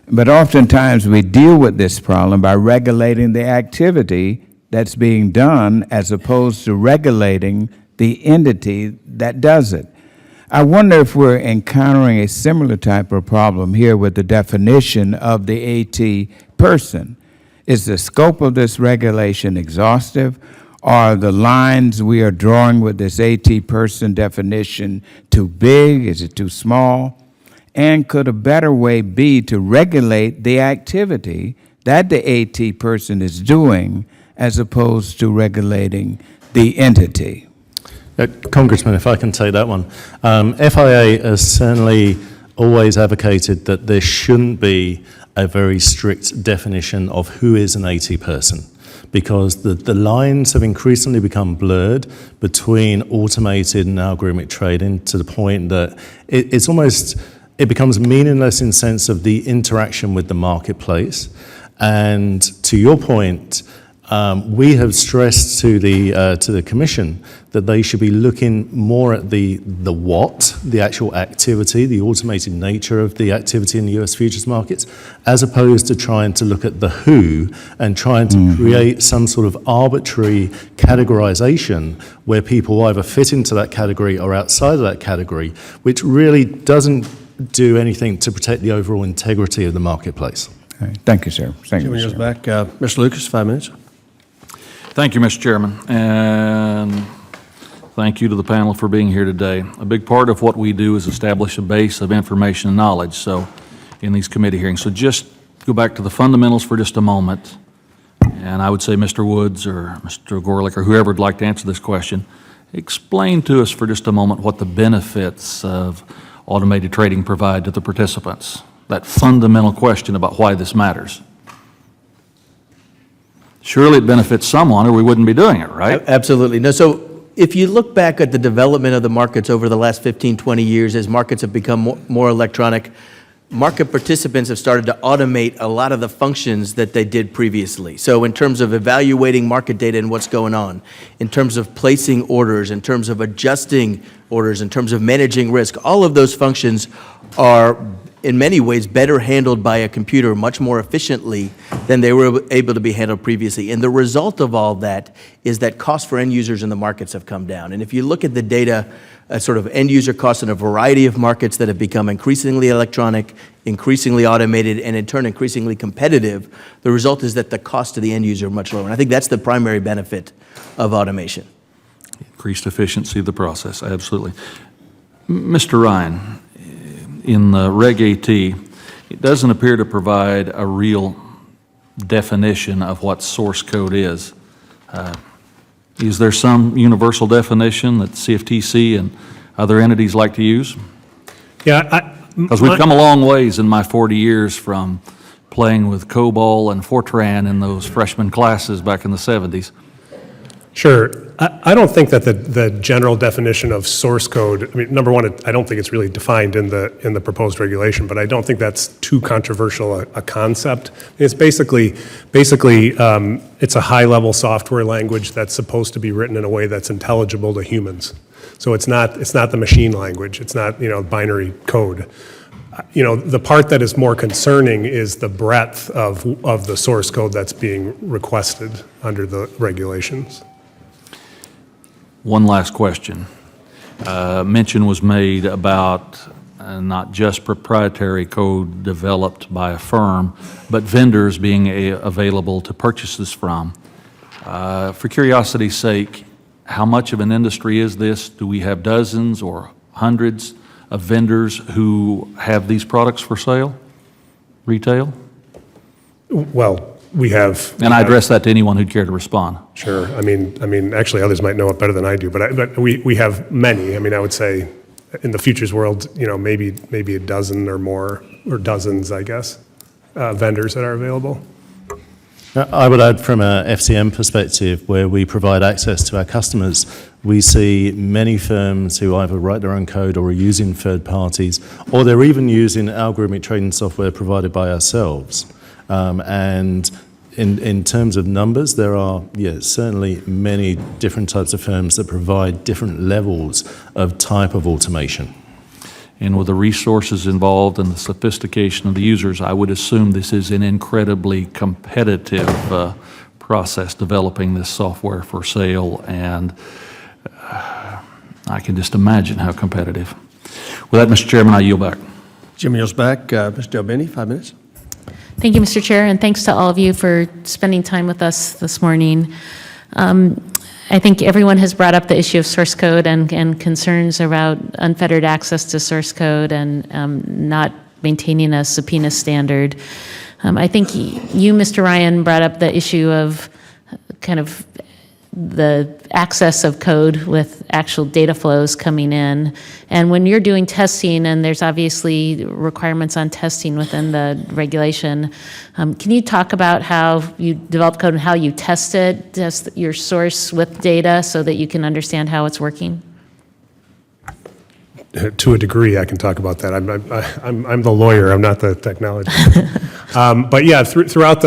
But oftentimes, we deal with this problem by regulating the activity that's being done as opposed to regulating the entity that does it. I wonder if we're encountering a similar type of problem here with the definition of the AT person. Is the scope of this regulation exhaustive? Are the lines we are drawing with this AT person definition too big? Is it too small? And could a better way be to regulate the activity that the AT person is doing as opposed to regulating the entity? Congressman, if I can take that one. FIA has certainly always advocated that there shouldn't be a very strict definition of who is an AT person, because the lines have increasingly become blurred between automated and algorithmic trading to the point that it becomes meaningless in sense of the interaction with the marketplace. And to your point, we have stressed to the Commission that they should be looking more at the what, the actual activity, the automated nature of the activity in the US futures markets, as opposed to trying to look at the who and trying to create some sort of arbitrary categorization where people either fit into that category or outside of that category, which really doesn't do anything to protect the overall integrity of the marketplace. All right. Thank you, sir. Thank you, Chairman goes sir. back. Mr. Lucas, 5 minutes. Thank you, Mr. Chairman, and thank you to the panel for being here today. A big part of what we do is establish a base of information and knowledge, so in these committee hearings. So just go back to the fundamentals for just a moment, and I would say Mr. Woods or Mr. Gorlick or whoever would like to answer this question, explain to us for just a moment what the benefits of automated trading provide to the participants. That fundamental question about why this matters. Surely it benefits someone or we wouldn't be doing it, right? Absolutely. No, so if you look back at the development of the markets over the last 15, 20 years, as markets have become more electronic, market participants have started to automate a lot of the functions that they did previously. So in terms of evaluating market data and what's going on, in terms of placing orders, in terms of adjusting orders, in terms of managing risk, all of those functions are in many ways better handled by a computer much more efficiently than they were able to be handled previously. And the result of all that is that costs for end users in the markets have come down. And if you look at the data, sort of end user costs in a variety of markets that have become increasingly electronic, increasingly automated, and in turn increasingly competitive, the result is that the cost to the end user are much lower. And I think that's the primary benefit of automation. Increased efficiency of the process, absolutely. Mr. Ryan, in the Reg AT, it doesn't appear to provide a real definition of what source code is. Is there some universal definition that CFTC and other entities like to use? Yeah, Because we've come a long ways in my 40 years from playing with COBOL and Fortran in those freshman classes back in the 70s. Sure. I don't think that the general definition of source code, I mean, number one, I don't think it's really defined in the proposed regulation, but I don't think that's too controversial a concept. It's basically it's a high-level software language that's supposed to be written in a way that's intelligible to humans. So it's not the machine language. It's not, binary code. The part that is more concerning is the breadth of the source code that's being requested under the regulations. One last question. Mention was made about not just proprietary code developed by a firm, but vendors being available to purchase this from. For curiosity's sake, how much of an industry is this? Do we have dozens or hundreds of vendors who have these products for sale, retail? Well, we have. And I address that to anyone who'd care to respond. Sure. I mean, actually, others might know it better than I do, but we have many. I mean, I would say in the futures world, maybe a dozen or more, or dozens, I guess, vendors that are available. I would add from a FCM perspective, where we provide access to our customers, we see many firms who either write their own code or are using third parties, or they're even using algorithmic trading software provided by ourselves. And in terms of numbers, there are, certainly many different types of firms that provide different levels of type of automation. And with the resources involved and the sophistication of the users, I would assume this is an incredibly competitive process developing this software for sale, and I can just imagine how competitive. With that, Mr. Chairman, I yield back. Jim yields back. Mr. Del Bene, 5 minutes. Thank you, Mr. Chair, and thanks to all of you for spending time with us this morning. I think everyone has brought up the issue of source code and concerns about unfettered access to source code and not maintaining a subpoena standard. I think you, Mr. Ryan, brought up the issue of kind of the access of code with actual data flows coming in. And when you're doing testing, and there's obviously requirements on testing within the regulation, can you talk about how you develop code and how you test it, test your source with data so that you can understand how it's working? To a degree, I can talk about that. I'm the lawyer. I'm not the technologist. But yeah, throughout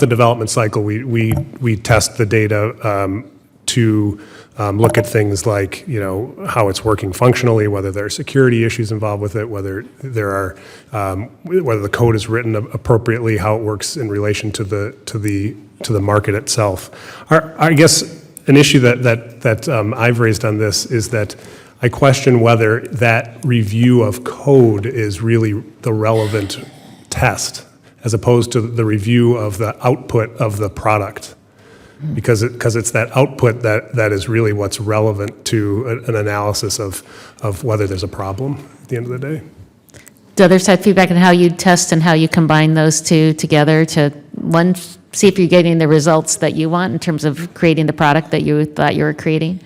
the development cycle, we test the data to look at things like, how it's working functionally, whether there are security issues involved with it, whether the code is written appropriately, how it works in relation to the market itself. I guess an issue that I've raised on this is that I question whether that review of code is really the relevant test, as opposed to the review of the output of the product, because it's that output that is really what's relevant to an analysis of whether there's a problem at the end of the day. Do others have feedback on how you test and how you combine those two together to, one, see if you're getting the results that you want in terms of creating the product that you thought you were creating?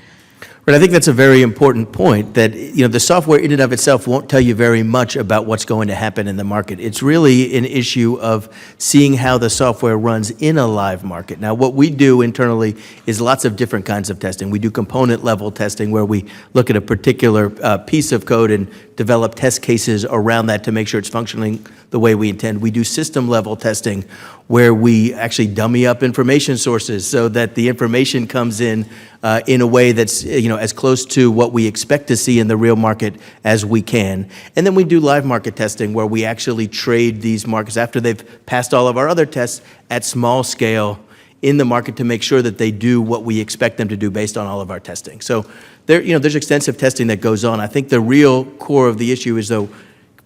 But I think that's a very important point, that the software in and of itself won't tell you very much about what's going to happen in the market. It's really an issue of seeing how the software runs in a live market. Now, what we do internally is lots of different kinds of testing. We do component level testing, where we look at a particular piece of code and develop test cases around that to make sure it's functioning the way we intend. We do system level testing, where we actually dummy up information sources so that the information comes in a way that's as close to what we expect to see in the real market as we can. And then we do live market testing, where we actually trade these markets after they've passed all of our other tests at small scale in the market to make sure that they do what we expect them to do based on all of our testing. So there's extensive testing that goes on. I think the real core of the issue is, though,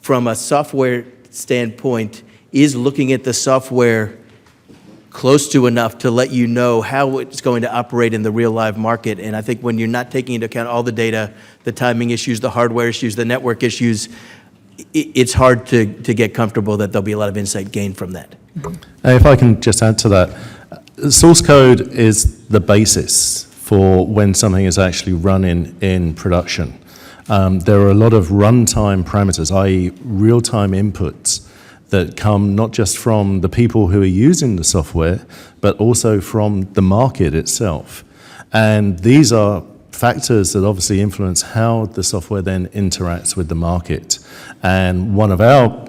from a software standpoint, is looking at the software close to enough to let you know how it's going to operate in the real live market. And I think when you're not taking into account all the data, the timing issues, the hardware issues, the network issues, it's hard to get comfortable that there'll be a lot of insight gained from that. If I can just add to that, source code is the basis for when something is actually running in production. There are a lot of runtime parameters, i.e. real-time inputs, that come not just from the people who are using the software, but also from the market itself. And these are factors that obviously influence how the software then interacts with the market. And one of our,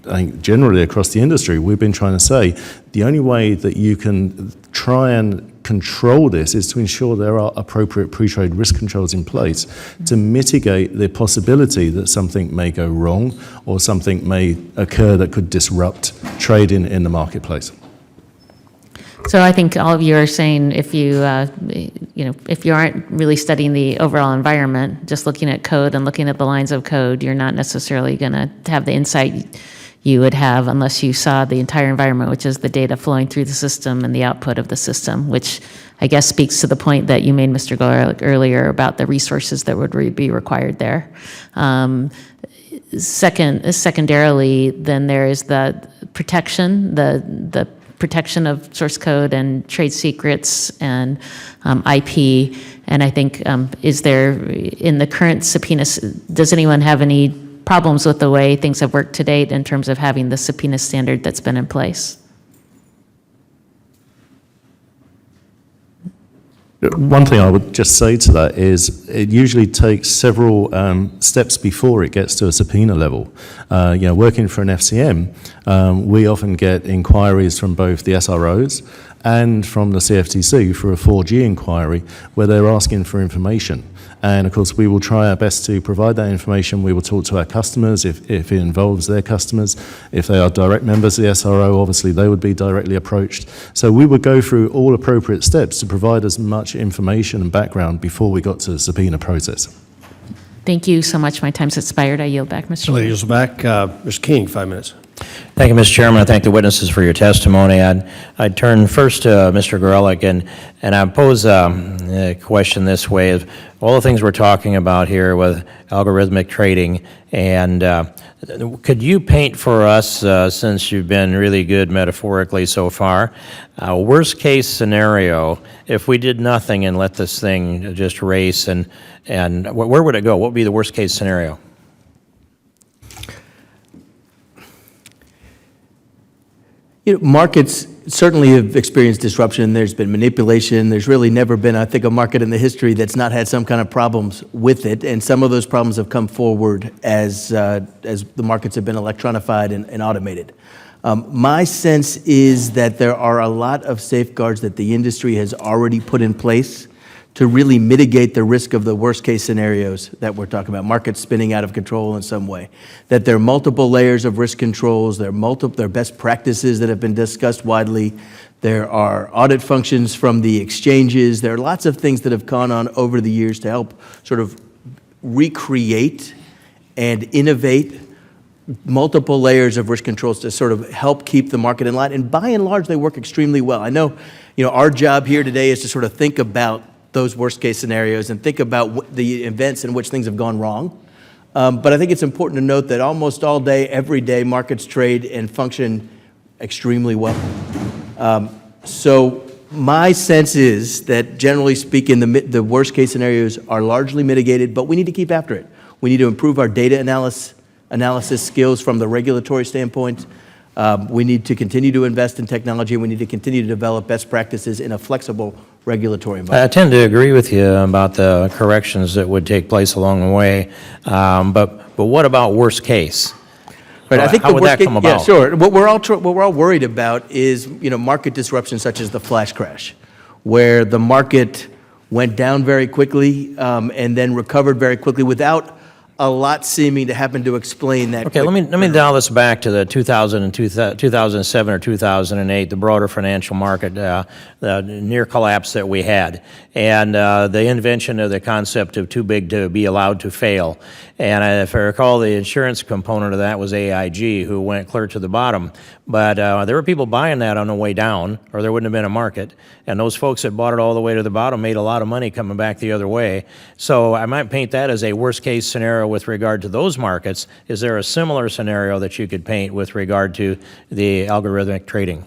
I think generally across the industry, we've been trying to say the only way that you can try and control this is to ensure there are appropriate pre-trade risk controls in place to mitigate the possibility that something may go wrong or something may occur that could disrupt trading in the marketplace. So I think all of you are saying if you aren't really studying the overall environment, just looking at code and looking at the lines of code, you're not necessarily going to have the insight you would have unless you saw the entire environment, which is the data flowing through the system and the output of the system, which I guess speaks to the point that you made, Mr. Garlick, earlier about the resources that would be required there. Secondarily, then there is the protection, the protection of source code and trade secrets and IP. And I think, is there, in the current subpoena, does anyone have any problems with the way things have worked to date in terms of having the subpoena standard that's been in place? One thing I would just say to that is it usually takes several steps before it gets to a subpoena level. Working for an FCM, we often get inquiries from both the SROs and from the CFTC for a 4G inquiry where they're asking for information. And of course, we will try our best to provide that information. We will talk to our customers if it involves their customers. If they are direct members of the SRO, obviously they would be directly approached. So we would go through all appropriate steps to provide as much information and background before we got to the subpoena process. Thank you so much. My time's expired. I yield back, Mr. Chair. Ladies back. Mr. King, 5 minutes. Thank you, Mr. Chairman. I thank the witnesses for your testimony. I'd turn first to Mr. Gorelick, and I pose a question this way. Of all the things we're talking about here with algorithmic trading, and could you paint for us, since you've been really good metaphorically so far, a worst-case scenario if we did nothing and let this thing just race, and where would it go? What would be the worst-case scenario? Markets certainly have experienced disruption. There's been manipulation. There's really never been, I think, a market in the history that's not had some kind of problems with it. And some of those problems have come forward as the markets have been electronified and automated. My sense is that there are a lot of safeguards that the industry has already put in place to really mitigate the risk of the worst-case scenarios that we're talking about, markets spinning out of control in some way, that there are multiple layers of risk controls, there are best practices that have been discussed widely, there are audit functions from the exchanges, there are lots of things that have gone on over the years to help sort of recreate and innovate multiple layers of risk controls to sort of help keep the market in line. And by and large, they work extremely well. I know, our job here today is to sort of think about those worst-case scenarios and think about the events in which things have gone wrong. But I think it's important to note that almost all day, every day, markets trade and function extremely well. So my sense is that, generally speaking, the worst-case scenarios are largely mitigated, but we need to keep after it. We need to improve our data analysis skills from the regulatory standpoint. We need to continue to invest in technology. We need to continue to develop best practices in a flexible regulatory environment. I tend to agree with you about the corrections that would take place along the way, but what about worst case? Right, I think how would that come about? Yeah, sure. What we're all worried about is market disruption such as the flash crash, where the market went down very quickly and then recovered very quickly without a lot seeming to happen to explain that. Okay, let me dial this back to the 2007 or 2008, the broader financial market, the near collapse that we had, and the invention of the concept of too big to be allowed to fail. And if I recall, the insurance component of that was AIG, who went clear to the bottom. But there were people buying that on the way down, or there wouldn't have been a market. And those folks that bought it all the way to the bottom made a lot of money coming back the other way. So I might paint that as a worst-case scenario with regard to those markets. Is there a similar scenario that you could paint with regard to the algorithmic trading?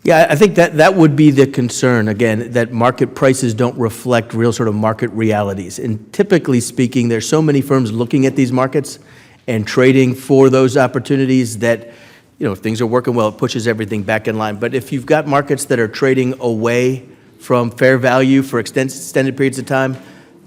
Yeah, I think that would be the concern, again, that market prices don't reflect real sort of market realities. And typically speaking, there's so many firms looking at these markets and trading for those opportunities that, if things are working well, it pushes everything back in line. But if you've got markets that are trading away from fair value for extended periods of time,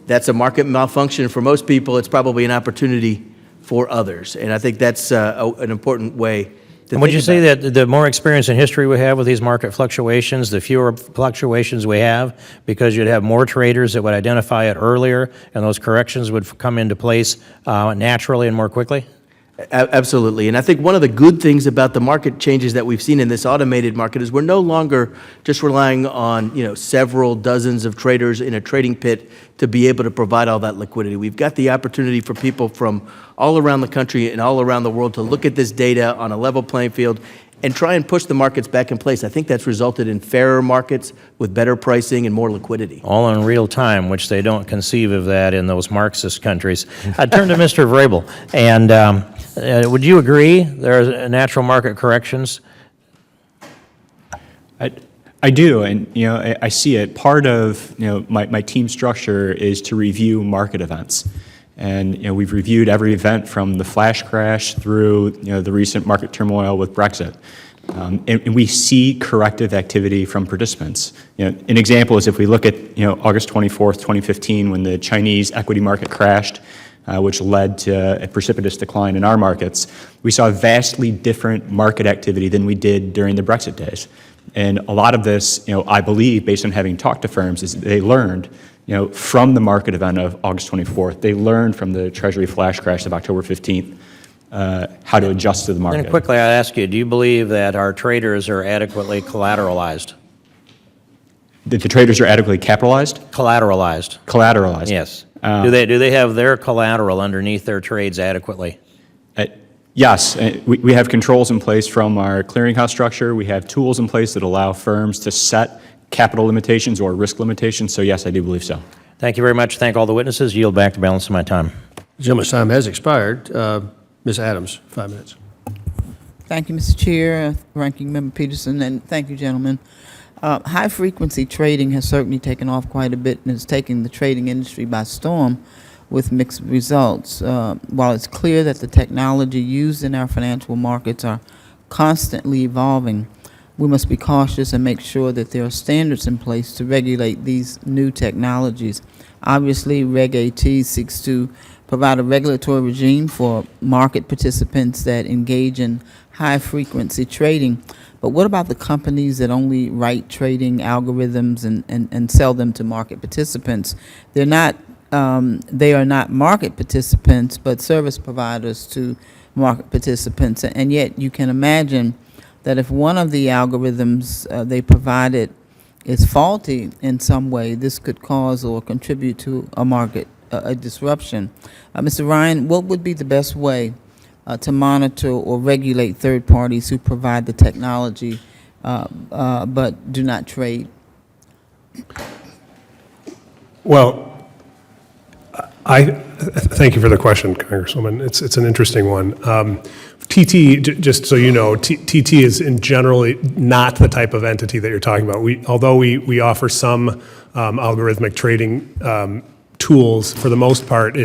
that's a market malfunction. For most people, it's probably an opportunity for others. And I think that's an important way. And would you say that the more experience and history we have with these market fluctuations, the fewer fluctuations we have, because you'd have more traders that would identify it earlier, and those corrections would come into place naturally and more quickly? Absolutely. And I think one of the good things about the market changes that we've seen in this automated market is we're no longer just relying on, several dozens of traders in a trading pit to be able to provide all that liquidity. We've got the opportunity for people from all around the country and all around the world to look at this data on a level playing field and try and push the markets back in place. I think that's resulted in fairer markets with better pricing and more liquidity. All in real time, which they don't conceive of that in those Marxist countries. I'd turn to Mr. Vrabel, and would you agree there are natural market corrections? I do, and I see it. Part of my team structure is to review market events, and we've reviewed every event from the flash crash through the recent market turmoil with Brexit, and we see corrective activity from participants. An example is if we look at August 24th, 2015, when the Chinese equity market crashed. which led to a precipitous decline in our markets. We saw vastly different market activity than we did during the Brexit days. And a lot of this, I believe, based on having talked to firms, is they learned, from the market event of August 24th. They learned from the Treasury flash crash of October 15th how to adjust to the market. And quickly, I ask you, do you believe that our traders are adequately collateralized? That the traders are adequately capitalized? Collateralized. Collateralized. Yes. Do they have their collateral underneath their trades adequately? Yes. We have controls in place from our clearinghouse structure. We have tools in place that allow firms to set capital limitations or risk limitations. So yes, I do believe so. Thank you very much. Thank all the witnesses. Yield back the balance of my time. The gentleman's time has expired. Ms. Adams, 5 minutes. Thank you, Mr. Chair, Ranking Member Peterson, and thank you, gentlemen. High-frequency trading has certainly taken off quite a bit and is taking the trading industry by storm with mixed results. While it's clear that the technology used in our financial markets are constantly evolving, we must be cautious and make sure that there are standards in place to regulate these new technologies. Obviously, Reg AT seeks to provide a regulatory regime for market participants that engage in high-frequency trading. But what about the companies that only write trading algorithms and sell them to market participants? They are not market participants, but service providers to market participants. And yet you can imagine that if one of the algorithms they provided is faulty in some way, this could cause or contribute to a market a disruption. Mr. Ryan, what would be the best way to monitor or regulate third parties who provide the technology but do not trade? Well, I thank you for the question, Congresswoman. It's an interesting one. TT, just so you know, TT is in generally not the type of entity that you're talking about. Although we offer some algorithmic trading tools, for the most part,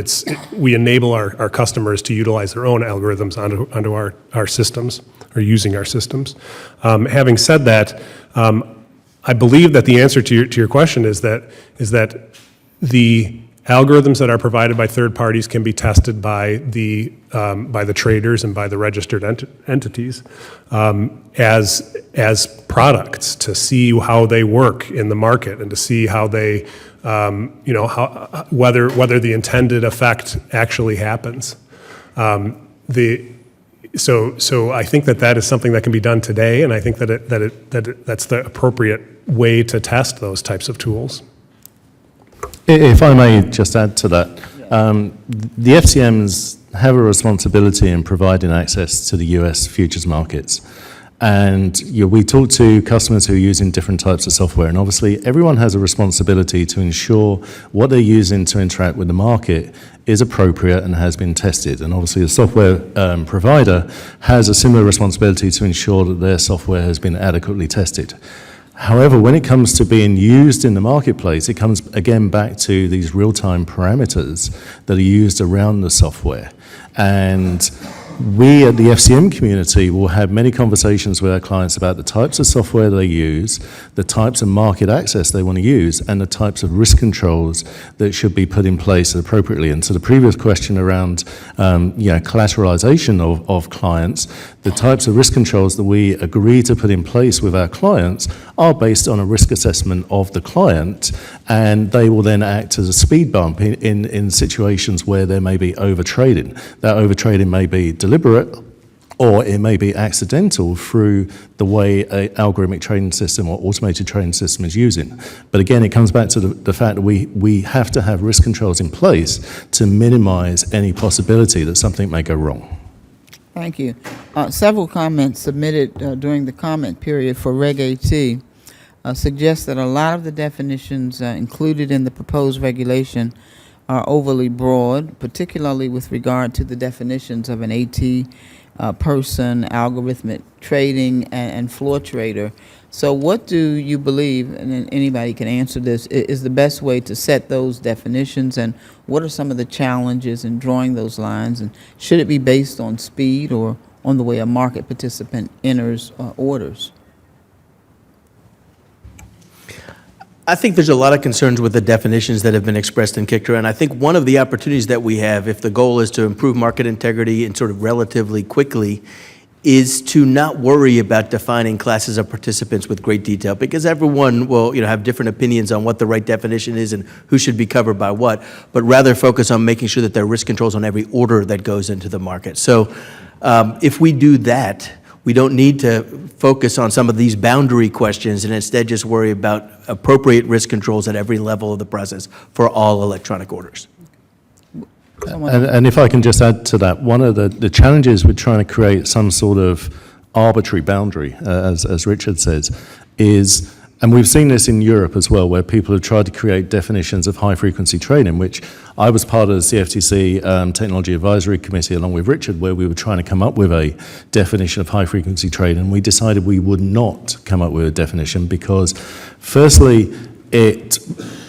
we enable our customers to utilize their own algorithms onto our systems, or using our systems. Having said that, I believe that the answer to your question is that the algorithms that are provided by third parties can be tested by the traders and by the registered entities as products to see how they work in the market and to see how they whether the intended effect actually happens. So I think that is something that can be done today, and I think that's the appropriate way to test those types of tools. If I may just add to that, the FCMs have a responsibility in providing access to the US futures markets. And we talk to customers who are using different types of software, and obviously everyone has a responsibility to ensure what they're using to interact with the market is appropriate and has been tested. And obviously the software provider has a similar responsibility to ensure that their software has been adequately tested. However, when it comes to being used in the marketplace, it comes again back to these real-time parameters that are used around the software. And we at the FCM community will have many conversations with our clients about the types of software they use, the types of market access they want to use, and the types of risk controls that should be put in place appropriately. And to the previous question around collateralization of clients, the types of risk controls that we agree to put in place with our clients are based on a risk assessment of the client, and they will then act as a speed bump in situations where there may be overtrading. That overtrading may be deliberate, or it may be accidental through the way an algorithmic trading system or automated trading system is using. But again, it comes back to the fact that we have to have risk controls in place to minimize any possibility that something may go wrong. Thank you. Several comments submitted during the comment period for Reg AT suggest that a lot of the definitions included in the proposed regulation are overly broad, particularly with regard to the definitions of an AT person, algorithmic trading, and floor trader. So what do you believe, and anybody can answer this, is the best way to set those definitions, and what are some of the challenges in drawing those lines, and should it be based on speed or on the way a market participant enters orders? I think there's a lot of concerns with the definitions that have been expressed and kicked around. I think one of the opportunities that we have, if the goal is to improve market integrity and sort of relatively quickly, is to not worry about defining classes of participants with great detail, because everyone will, have different opinions on what the right definition is and who should be covered by what, but rather focus on making sure that there are risk controls on every order that goes into the market. So if we do that, we don't need to focus on some of these boundary questions and instead just worry about appropriate risk controls at every level of the process for all electronic orders. And if I can just add to that, one of the challenges with trying to create some sort of arbitrary boundary, as Richard says, is, and we've seen this in Europe as well, where people have tried to create definitions of high-frequency trading, which I was part of the CFTC Technology Advisory Committee along with Richard, where we were trying to come up with a definition of high-frequency trading, and we decided we would not come up with a definition because, firstly, it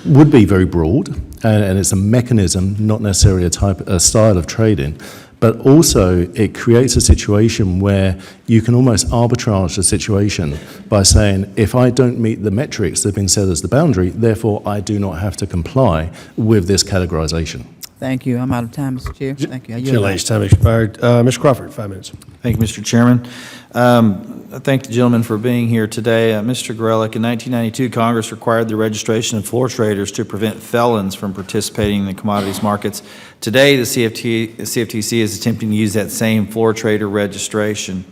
would be very broad, and it's a mechanism, not necessarily a style of trading, but also it creates a situation where you can almost arbitrage the situation by saying, if I don't meet the metrics that have been set as the boundary, therefore I do not have to comply with this categorization. Thank you. I'm out of time, Mr. Chair. Thank you. I yield Chair back. Lane's time expired. Mr. Crawford, 5 minutes. Thank you, Mr. Chairman. I thank the gentleman for being here today. Mr. Gorelick, in 1992, Congress required the registration of floor traders to prevent felons from participating in the commodities markets. Today, the CFTC is attempting to use that same floor trader registration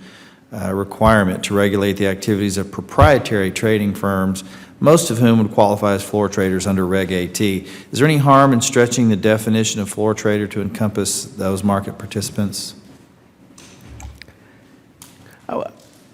requirement to regulate the activities of proprietary trading firms, most of whom would qualify as floor traders under Reg AT. Is there any harm in stretching the definition of floor trader to encompass those market participants?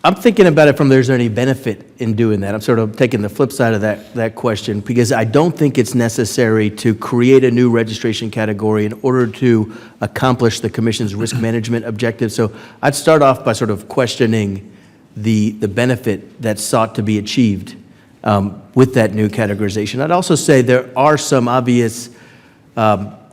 I'm thinking about it from there's any benefit in doing that. I'm sort of taking the flip side of that question, because I don't think it's necessary to create a new registration category in order to accomplish the Commission's risk management objectives. So I'd start off by sort of questioning the benefit that's sought to be achieved with that new categorization. I'd also say there are some obvious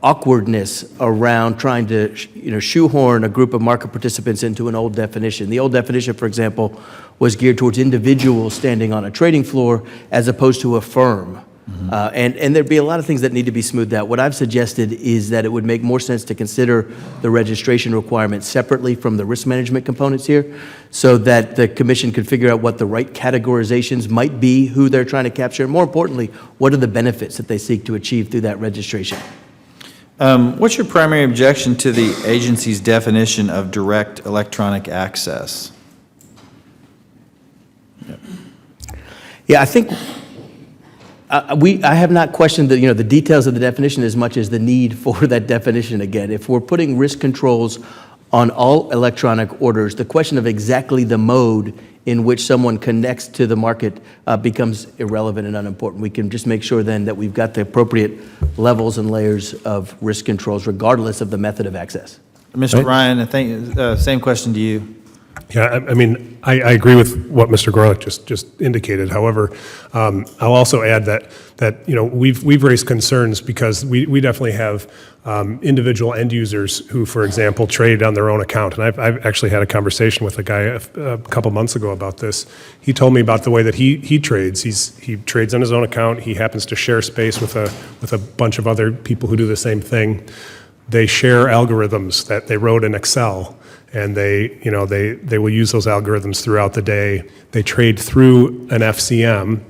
awkwardness around trying to shoehorn a group of market participants into an old definition. The old definition, for example, was geared towards individuals standing on a trading floor as opposed to a firm. And there'd be a lot of things that need to be smoothed out. What I've suggested is that it would make more sense to consider the registration requirements separately from the risk management components here, so that the Commission could figure out what the right categorizations might be, who they're trying to capture, and more importantly, what are the benefits that they seek to achieve through that registration. What's your primary objection to the agency's definition of direct electronic access? Yeah, I think I have not questioned the details of the definition as much as the need for that definition again. If we're putting risk controls on all electronic orders, the question of exactly the mode in which someone connects to the market becomes irrelevant and unimportant. We can just make sure then that we've got the appropriate levels and layers of risk controls regardless of the method of access. Mr. Ryan, I think same question to you. Yeah, I mean, I agree with what Mr. Gorelick just indicated. However, I'll also add that we've raised concerns because we definitely have individual end users who, for example, trade on their own account. And I've actually had a conversation with a guy a couple months ago about this. He told me about the way that he trades. He trades on his own account. He happens to share space with a bunch of other people who do the same thing. They share algorithms that they wrote in Excel. And they will use those algorithms throughout the day. They trade through an FCM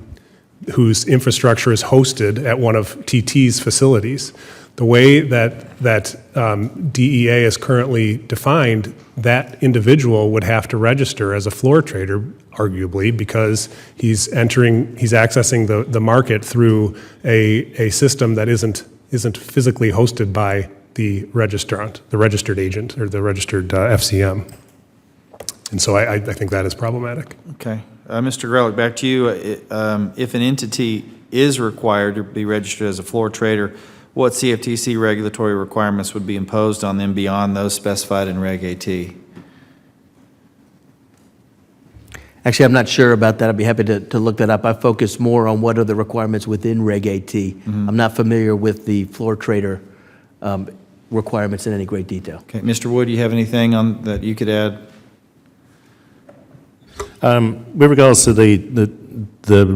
whose infrastructure is hosted at one of TT's facilities. The way that DEA is currently defined, that individual would have to register as a floor trader, arguably, because he's accessing the market through a system that isn't physically hosted by the registrant, the registered agent, or the registered FCM. And so I think that is problematic. Okay. Mr. Gorelick, back to you. If an entity is required to be registered as a floor trader, what CFTC regulatory requirements would be imposed on them beyond those specified in Reg AT? Actually, I'm not sure about that. I'd be happy to look that up. I focus more on what are the requirements within Reg AT. I'm not familiar with the floor trader requirements in any great detail. Okay, Mr. Wood, you have anything that you could add? With regards to the the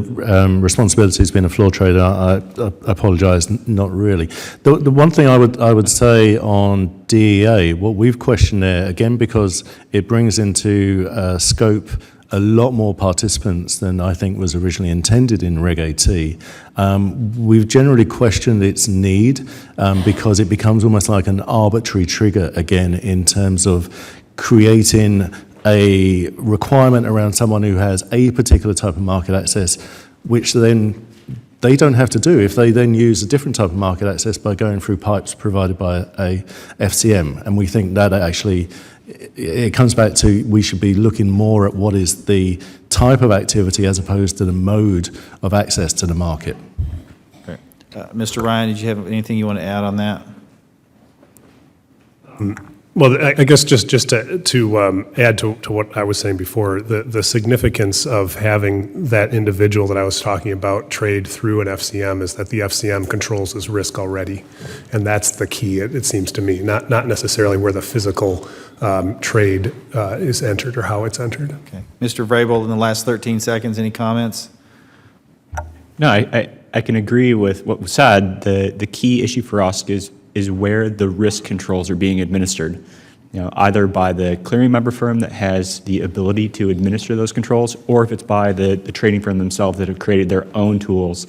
responsibility has been a floor trader, I apologise, not really. The one thing I would say on DEA, what we've questioned there, again, because it brings into scope a lot more participants than I think was originally intended in Reg AT. We've generally questioned its need because it becomes almost like an arbitrary trigger again in terms of creating a requirement around someone who has a particular type of market access, which then they don't have to do if they then use a different type of market access by going through pipes provided by a FCM. And we think that actually, it comes back to we should be looking more at what is the type of activity as opposed to the mode of access to the market. Okay. Mr. Ryan, did you have anything you want to add on that? Well, I guess just to add to what I was saying before, the significance of having that individual that I was talking about trade through an FCM is that the FCM controls his risk already, and that's the key. It seems to me, not necessarily where the physical trade is entered or how it's entered. Okay, Mr. Vrabel, in the last 13 seconds, any comments? No, I can agree with what was said. The key issue for us is where the risk controls are being administered. Either by the clearing member firm that has the ability to administer those controls, or if it's by the trading firm themselves that have created their own tools.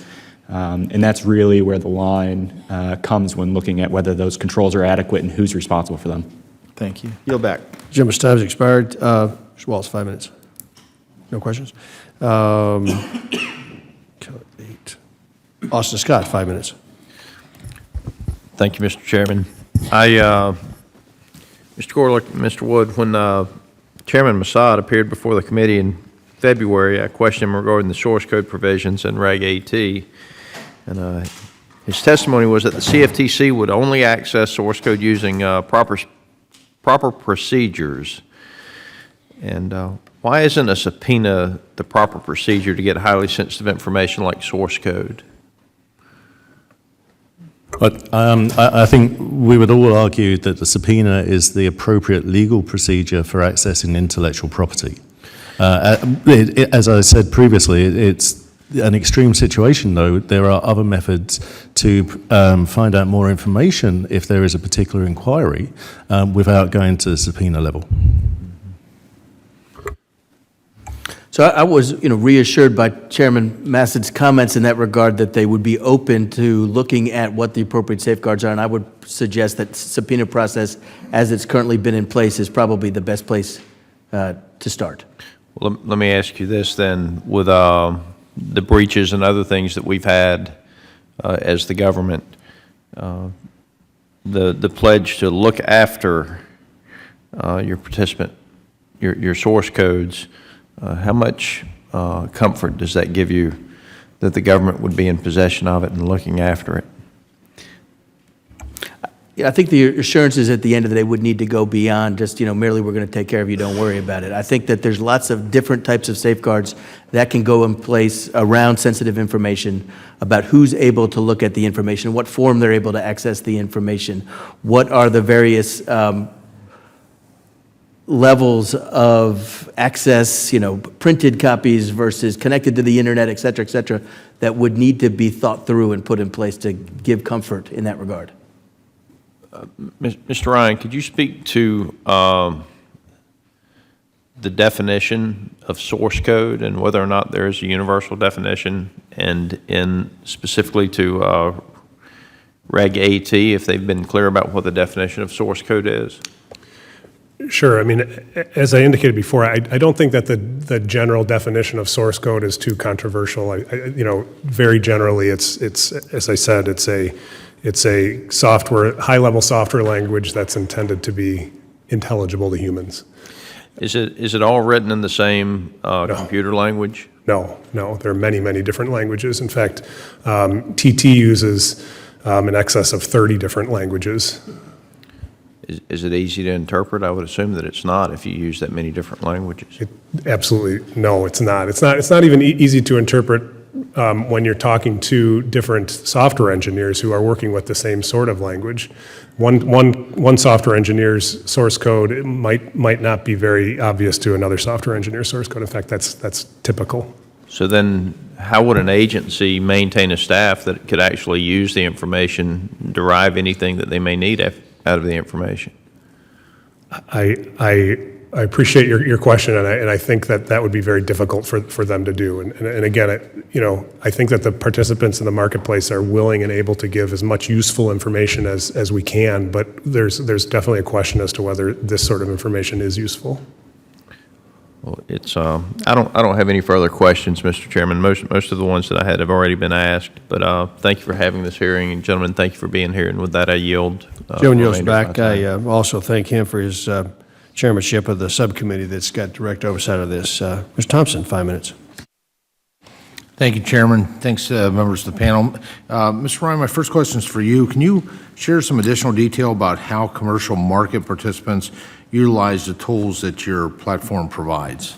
And that's really where the line comes when looking at whether those controls are adequate and who's responsible for them. Thank you. Yield back. Jim, time's expired. Mr. Wallace, 5 minutes. No questions? Austin Scott, 5 minutes. Thank you, Mr. Chairman. Mr. Gorelick, Mr. Wood, when Chairman Massad appeared before the committee in February, I questioned him regarding the source code provisions in Reg AT. And his testimony was that the CFTC would only access source code using proper procedures. And why isn't a subpoena the proper procedure to get highly sensitive information like source code? But I think we would all argue that the subpoena is the appropriate legal procedure for accessing intellectual property. As I said previously, it's an extreme situation, though. There are other methods to find out more information if there is a particular inquiry without going to the subpoena level. So I was, reassured by Chairman Massad's comments in that regard that they would be open to looking at what the appropriate safeguards are, and I would suggest that subpoena process, as it's currently been in place, is probably the best place to start. Well, let me ask you this then, with the breaches and other things that we've had as the government, the pledge to look after your participant, your source codes. How much comfort does that give you that the government would be in possession of it and looking after it? Yeah, I think the assurances at the end of the day would need to go beyond just, merely we're going to take care of you, don't worry about it. I think that there's lots of different types of safeguards that can go in place around sensitive information, about who's able to look at the information, what form they're able to access the information, what are the various levels of access, printed copies versus connected to the internet, et cetera, that would need to be thought through and put in place to give comfort in that regard. Mr. Ryan, could you speak to the definition of source code and whether or not there is a universal definition, and in specifically to Reg AT, if they've been clear about what the definition of source code is? Sure. I mean, as I indicated before, I don't think that the general definition of source code is too controversial. Very generally, it's as I said, it's a high-level software language that's intended to be intelligible to humans. Is it all written in the same computer language? No. There are many different languages. In fact, TT uses in excess of 30 different languages. Is it easy to interpret? I would assume that it's not if you use that many different languages. Absolutely, no, it's not. It's not even easy to interpret when you're talking to different software engineers who are working with the same sort of language. One software engineer's source code might not be very obvious to another software engineer's source code. In fact, that's typical. So then, how would an agency maintain a staff that could actually use the information, derive anything that they may need out of the information? I appreciate your question, and I think that would be very difficult for them to do. And again, I think that the participants in the marketplace are willing and able to give as much useful information as we can, but there's definitely a question as to whether this sort of information is useful. Well, it's, I don't have any further questions, Mr. Chairman. Most of the ones that I had have already been asked, but thank you for having this hearing, and gentlemen, thank you for being here, and with that, I yield. Joe the Neal's remainder of my back. time. I also thank him for his chairmanship of the subcommittee that's got direct oversight of this. Mr. Thompson, 5 minutes. Thank you, Chairman. Thanks, members of the panel. Mr. Ryan, my first question is for you. Can you share some additional detail about how commercial market participants utilize the tools that your platform provides?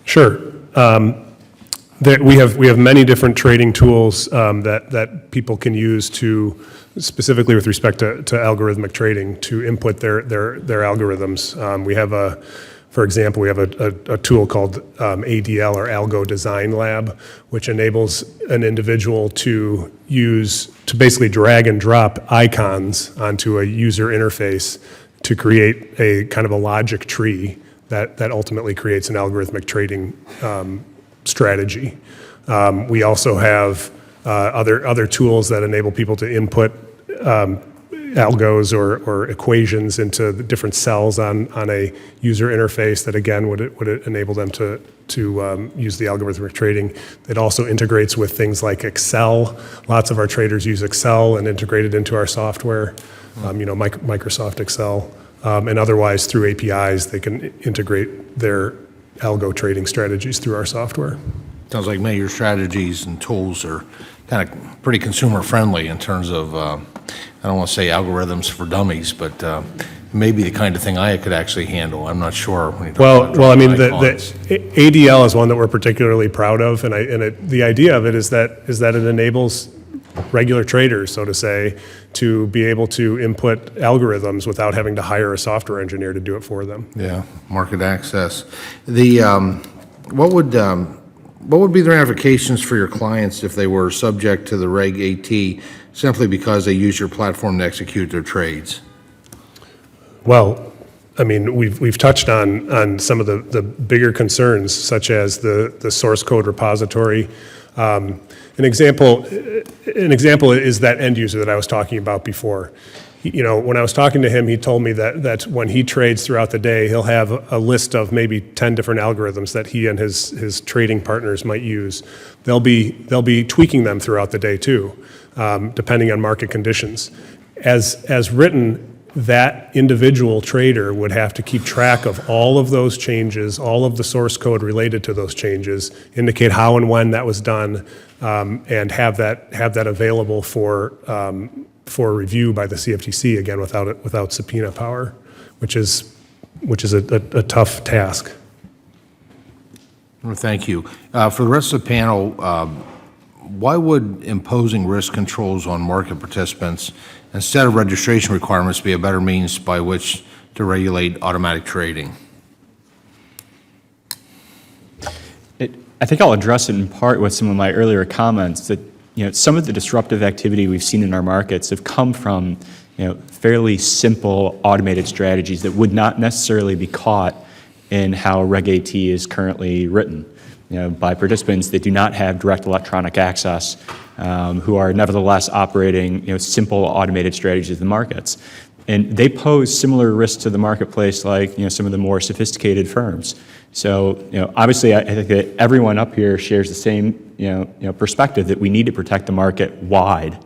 Sure. We have many different trading tools that people can use to, specifically with respect to algorithmic trading, to input their algorithms. For example, we have a tool called ADL, or Algo Design Lab, which enables an individual to basically drag and drop icons onto a user interface to create a kind of a logic tree that ultimately creates an algorithmic trading strategy. We also have other tools that enable people to input algos or equations into the different cells on a user interface that, again, would enable them to use the algorithmic trading. It also integrates with things like Excel. Lots of our traders use Excel and integrate it into our software, Microsoft Excel. And otherwise, through APIs, they can integrate their algo trading strategies through our software. Sounds like many of your strategies and tools are kind of pretty consumer-friendly in terms of, I don't want to say algorithms for dummies, but maybe the kind of thing I could actually handle. I'm not sure. When you talk about Well, I mean, the icons. ADL is one that we're particularly proud of, and the idea of it is that it enables regular traders, so to say, to be able to input algorithms without having to hire a software engineer to do it for them. Yeah, market access. What would be the ramifications for your clients if they were subject to the Reg AT simply because they use your platform to execute their trades? Well, I mean, we've touched on some of the bigger concerns, such as the source code repository. An example is that end user that I was talking about before. When I was talking to him, he told me that when he trades throughout the day, he'll have a list of maybe 10 different algorithms that he and his trading partners might use. They'll be tweaking them throughout the day too, depending on market conditions. As written, that individual trader would have to keep track of all of those changes, all of the source code related to those changes, indicate how and when that was done, and have that available for review by the CFTC, again, without subpoena power, which is a tough task. Well, thank you. For the rest of the panel, why would imposing risk controls on market participants instead of registration requirements be a better means by which to regulate automatic trading? I think I'll address it in part with some of my earlier comments that some of the disruptive activity we've seen in our markets have come from fairly simple automated strategies that would not necessarily be caught in how Reg AT is currently written by participants that do not have direct electronic access, who are nevertheless operating simple automated strategies of the markets. And they pose similar risks to the marketplace like some of the more sophisticated firms. So obviously I think that everyone up here shares the same perspective that we need to protect the market wide,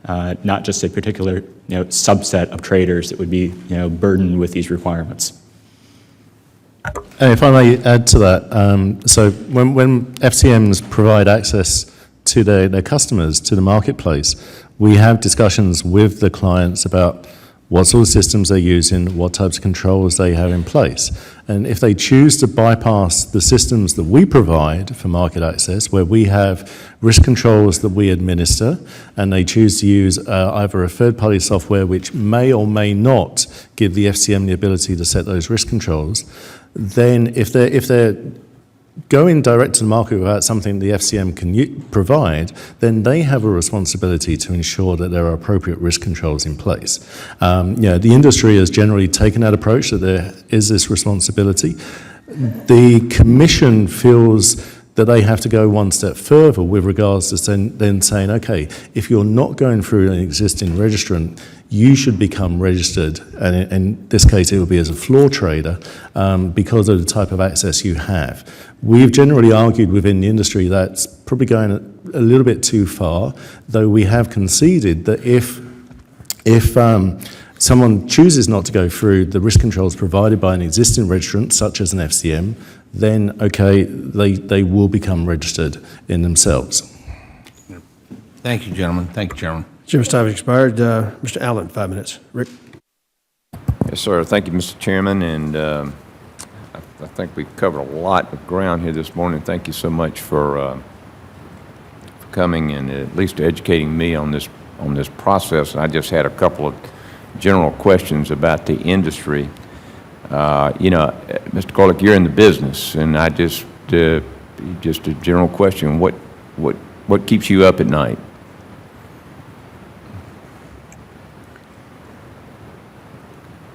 not just a particular subset of traders that would be burdened with these requirements. And if I may add to that, so when FCMs provide access to their customers, to the marketplace, we have discussions with the clients about what sort of systems they're using, what types of controls they have in place. And if they choose to bypass the systems that we provide for market access, where we have risk controls that we administer, and they choose to use either a third-party software which may or may not give the FCM the ability to set those risk controls, then if they're going direct to the market without something the FCM can provide, then they have a responsibility to ensure that there are appropriate risk controls in place. The industry has generally taken that approach, that there is this responsibility. The Commission feels that they have to go one step further with regards to then saying, okay, if you're not going through an existing registrant, you should become registered, and in this case it will be as a floor trader, because of the type of access you have. We've generally argued within the industry that's probably going a little bit too far, though we have conceded that if someone chooses not to go through the risk controls provided by an existing registrant, such as an FCM, then, okay, they will become registered in themselves. Thank you, gentlemen. Thank you, Chairman. Chairman's time has expired. Mr. Allen, 5 minutes. Rick? Yes, sir. Thank you, Mr. Chairman, and I think we've covered a lot of ground here this morning. Thank you so much for coming and at least educating me on this process. I just had a couple of general questions about the industry. Mr. Garlick, you're in the business, and I just a general question: what keeps you up at night?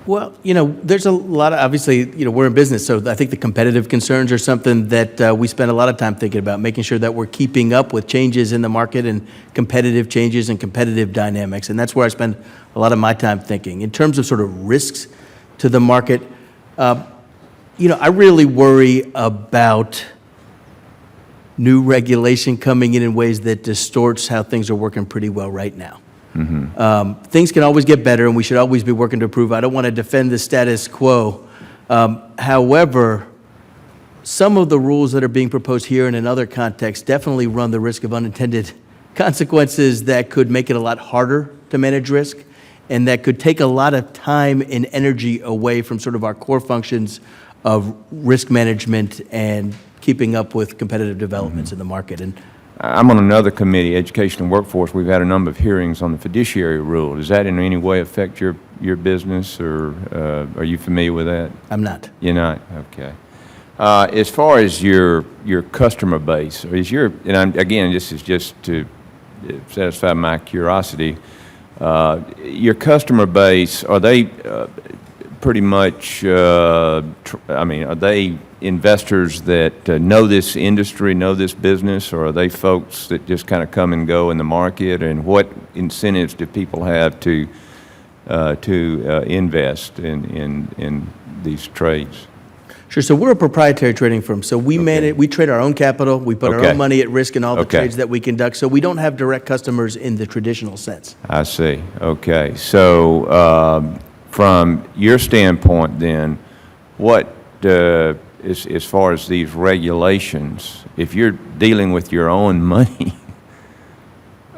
Well, there's a lot of, obviously, we're in business, so I think the competitive concerns are something that we spend a lot of time thinking about, making sure that we're keeping up with changes in the market and competitive changes and competitive dynamics, and that's where I spend a lot of my time thinking. In terms of sort of risks to the market, I really worry about new regulation coming in ways that distorts how things are working pretty well right now. Mm-hmm. Things can always get better, and we should always be working to improve. I don't want to defend the status quo. However, some of the rules that are being proposed here and in other contexts definitely run the risk of unintended consequences that could make it a lot harder to manage risk, and that could take a lot of time and energy away from sort of our core functions of risk management and keeping up with competitive developments in the market. And I'm on another committee, Education and Workforce. We've had a number of hearings on the fiduciary rule. Does that in any way affect your business, or are you familiar with that? I'm not. You're not? Okay. As far as your customer base, again, this is just to satisfy my curiosity, your customer base, are they pretty much, are they investors that know this industry, know this business, or are they folks that just kind of come and go in the market? And what incentives do people have to invest in these trades? Sure. So we're a proprietary trading firm. So we manage, we trade our own capital. We put our own money at risk in all the trades that we conduct. So we don't have direct customers in the traditional sense. I see. Okay. So from your standpoint, then, what as far as these regulations, if you're dealing with your own money,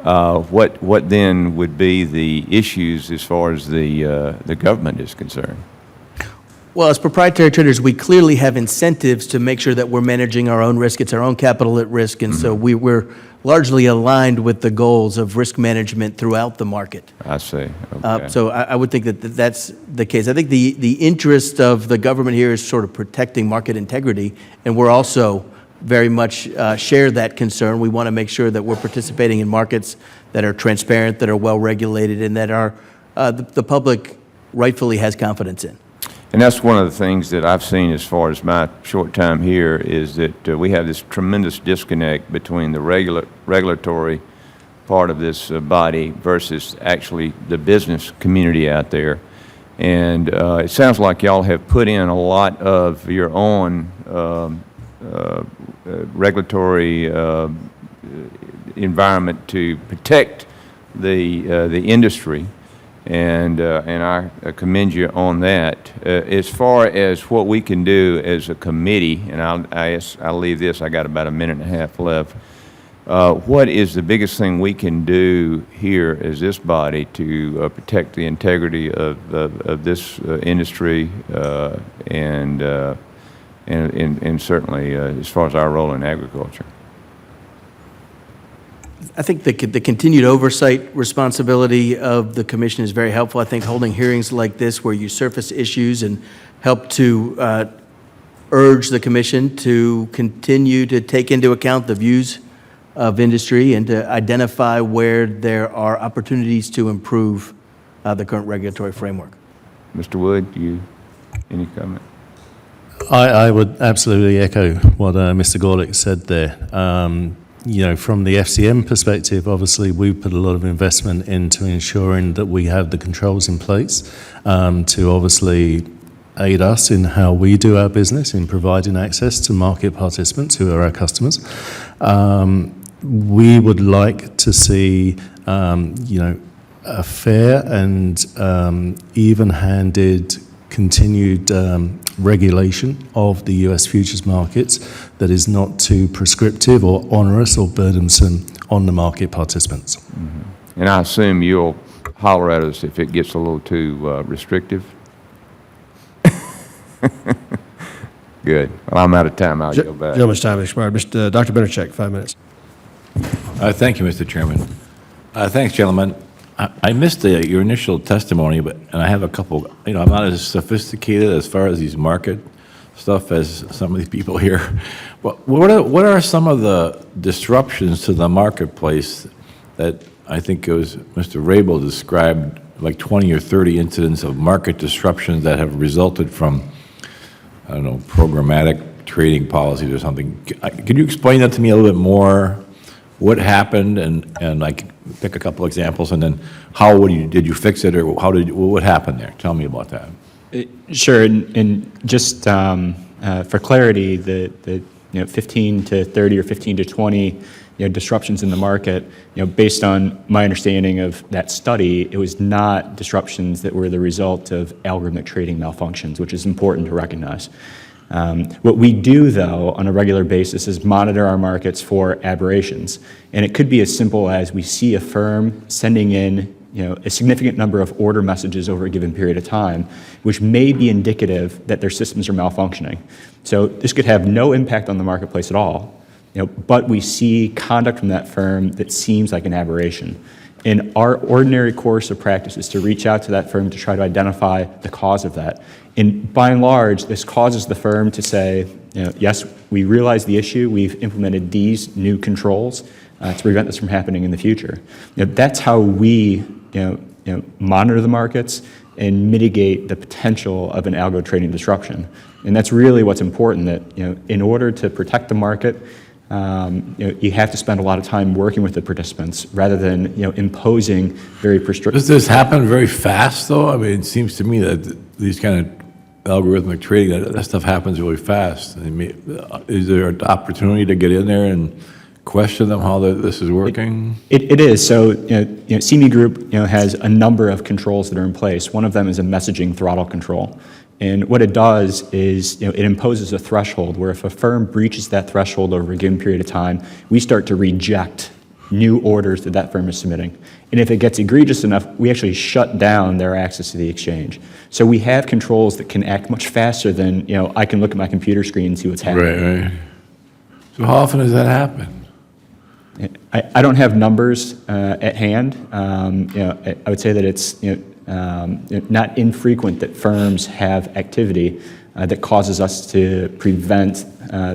what then would be the issues as far as the government is concerned? Well, as proprietary traders, we clearly have incentives to make sure that we're managing our own risk. It's our own capital at risk, and so we're largely aligned with the goals of risk management throughout the market. I see. Okay. So I would think that that's the case. I think the interest of the government here is sort of protecting market integrity, and we're also very much share that concern. We want to make sure that we're participating in markets that are transparent, that are well-regulated, and that are the public rightfully has confidence in. And that's one of the things that I've seen as far as my short time here, is that we have this tremendous disconnect between the regulatory part of this body versus actually the business community out there. And it sounds like y'all have put in a lot of your own regulatory environment to protect the industry. And I commend you on that. As far as what we can do as a committee, and I'll leave this, I got about a minute and a half left. What is the biggest thing we can do here as this body to protect the integrity of this industry and certainly as far as our role in agriculture? I think the continued oversight responsibility of the commission is very helpful. I think holding hearings like this where you surface issues and help to urge the commission to continue to take into account the views of industry and to identify where there are opportunities to improve the current regulatory framework. Mr. Wood, any comment? I would absolutely echo what Mr. Gorlick said there. From the FCM perspective, obviously, we put a lot of investment into ensuring that we have the controls in place to obviously aid us in how we do our business in providing access to market participants who are our customers. We would like to see, a fair and even-handed continued regulation of the U.S. futures markets that is not too prescriptive or onerous or burdensome on the market participants. Mm-hmm. And I assume you'll holler at us if it gets a little too restrictive? Good. Well, I'm out of time. I'll go back. Gentleman's time has expired. Dr. Benarchek, 5 minutes. Thank you, Mr. Chairman. Thanks, gentlemen. I missed your initial testimony, and I have a couple. I'm not as sophisticated as far as these market stuff as some of these people here. But what are some of the disruptions to the marketplace that I think it was Mr. Rabel described, like 20 or 30 incidents of market disruptions that have resulted from, I don't know, programmatic trading policies or something? Can you explain that to me a little bit more? What happened, and like pick a couple examples, and then did you fix it, or what happened there? Tell me about that. Sure, and just for clarity, the 15 to 30 or 15 to 20 disruptions in the market, based on my understanding of that study, it was not disruptions that were the result of algorithmic trading malfunctions, which is important to recognize. What we do, though, on a regular basis is monitor our markets for aberrations. And it could be as simple as we see a firm sending in a significant number of order messages over a given period of time, which may be indicative that their systems are malfunctioning. So this could have no impact on the marketplace at all, but we see conduct from that firm that seems like an aberration. And our ordinary course of practice is to reach out to that firm to try to identify the cause of that. And by and large, this causes the firm to say, yes, we realize the issue. We've implemented these new controls to prevent this from happening in the future. That's how we monitor the markets and mitigate the potential of an algo trading disruption. And that's really what's important, that in order to protect the market, you have to spend a lot of time working with the participants rather than imposing very prescriptive. Does this happen very fast, though? I mean, it seems to me that these kind of algorithmic trading, that stuff happens really fast. Is there an opportunity to get in there and question them how this is working? It is. So, CME Group has a number of controls that are in place. One of them is a messaging throttle control. And what it does is, it imposes a threshold where if a firm breaches that threshold over a given period of time, we start to reject new orders that firm is submitting. And if it gets egregious enough, we actually shut down their access to the exchange. So we have controls that can act much faster than, I can look at my computer screen and see what's happening. Right. So how often does that happen? I don't have numbers at hand. I would say that it's not infrequent that firms have activity that causes us to prevent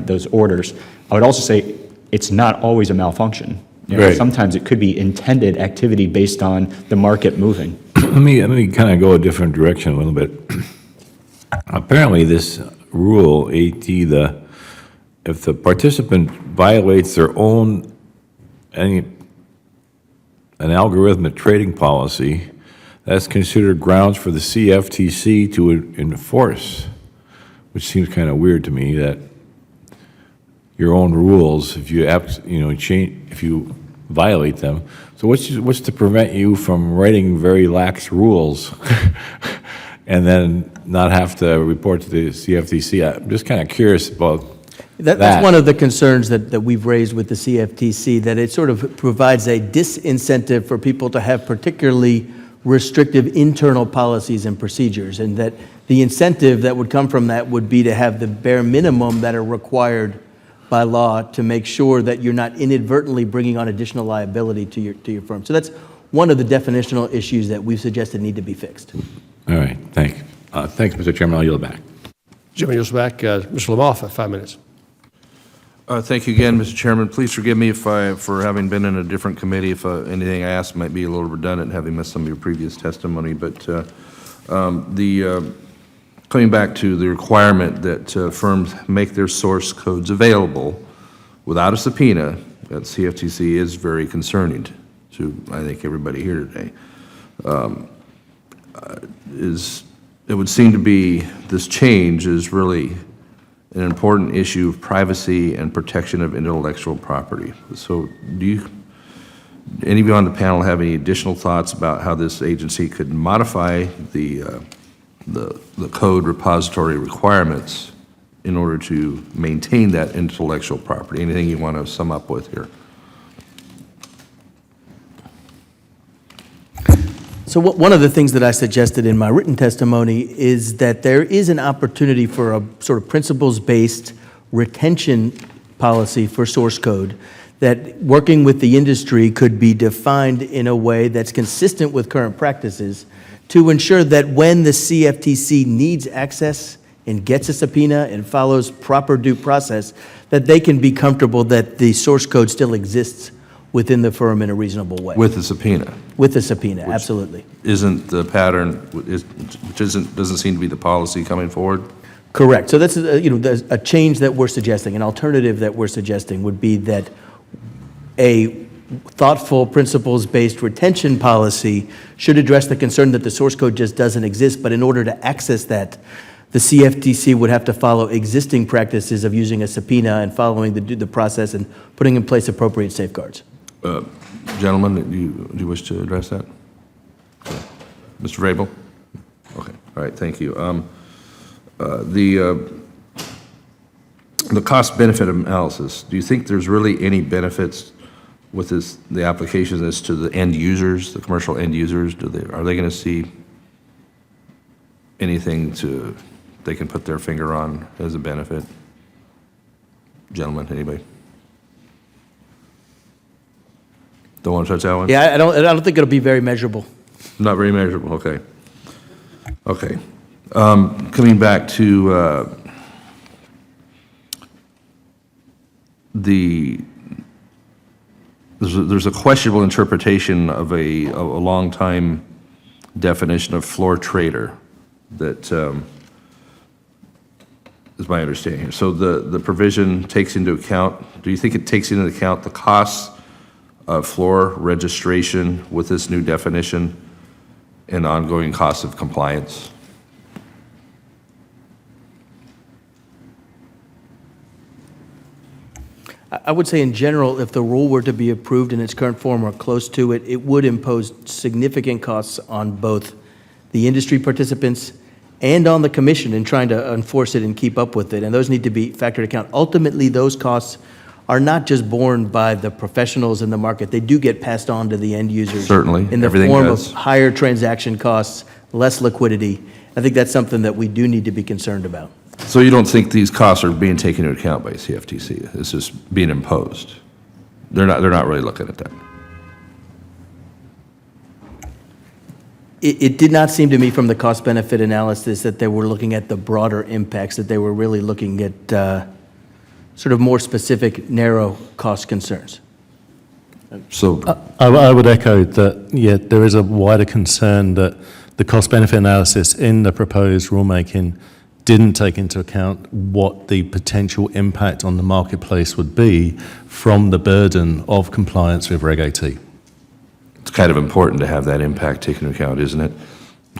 those orders. I would also say it's not always a malfunction. Right. Sometimes it could be intended activity based on the market moving. Let me kind of go a different direction a little bit. Apparently, this rule 8D, if the participant violates their own an algorithmic trading policy, that's considered grounds for the CFTC to enforce, which seems kind of weird to me, that your own rules, if you if you violate them. So what's to prevent you from writing very lax rules and then not have to report to the CFTC? I'm just kind of curious about that. That's one of the concerns that we've raised with the CFTC, that it sort of provides a disincentive for people to have particularly restrictive internal policies and procedures, and that the incentive that would come from that would be to have the bare minimum that are required by law to make sure that you're not inadvertently bringing on additional liability to your firm. So that's one of the definitional issues that we've suggested need to be fixed. All right, thanks, Mr. Chairman. I'll yield back. Jimmy yields back. Mr. Lamothe, 5 minutes. Thank you again, Mr. Chairman. Please forgive me for having been in a different committee, if anything I asked might be a little redundant, having missed some of your previous testimony. But coming back to the requirement that firms make their source codes available without a subpoena at CFTC is very concerning to, I think, everybody here today. It would seem to be this change is really an important issue of privacy and protection of intellectual property. So do any of you on the panel have any additional thoughts about how this agency could modify the code repository requirements in order to maintain that intellectual property? Anything you want to sum up with here? So one of the things that I suggested in my written testimony is that there is an opportunity for a sort of principles-based retention policy for source code that, working with the industry, could be defined in a way that's consistent with current practices to ensure that when the CFTC needs access and gets a subpoena and follows proper due process, that they can be comfortable that the source code still exists within the firm in a reasonable way. With the subpoena? With the subpoena, absolutely. Isn't the pattern, which doesn't seem to be the policy coming forward? Correct. So that's a change that we're suggesting. An alternative that we're suggesting would be that a thoughtful, principles-based retention policy should address the concern that the source code just doesn't exist, but in order to access that, the CFTC would have to follow existing practices of using a subpoena and following the process and putting in place appropriate safeguards. Gentlemen, do you wish to address that? Mr. Vrabel? Okay, all right, thank you. The cost-benefit analysis, do you think there's really any benefits with the application as to the end users, the commercial end users? Are they going to see anything they can put their finger on as a benefit? Gentlemen, anybody? Don't want to touch that one? Yeah, I don't think it'll be very measurable. Not very measurable, okay. Okay. Coming back to there's a questionable interpretation of a long-time definition of floor trader that is my understanding here. So the provision takes into account, do you think it takes into account the costs of floor registration with this new definition and ongoing costs of compliance? I would say in general, if the rule were to be approved in its current form or close to it, it would impose significant costs on both the industry participants and on the commission in trying to enforce it and keep up with it, and those need to be factored account. Ultimately, those costs are not just borne by the professionals in the market. They do get passed on to the end users. Certainly, in the everything form does. of higher transaction costs, less liquidity. I think that's something that we do need to be concerned about. So you don't think these costs are being taken into account by CFTC? It's just being imposed? They're not really looking at that? It did not seem to me from the cost-benefit analysis that they were looking at the broader impacts, that they were really looking at sort of more specific, narrow cost concerns. So I would echo that, yeah, there is a wider concern that the cost-benefit analysis in the proposed rulemaking didn't take into account what the potential impact on the marketplace would be from the burden of compliance with Reg AT. it's kind of important to have that impact taken into account, isn't it?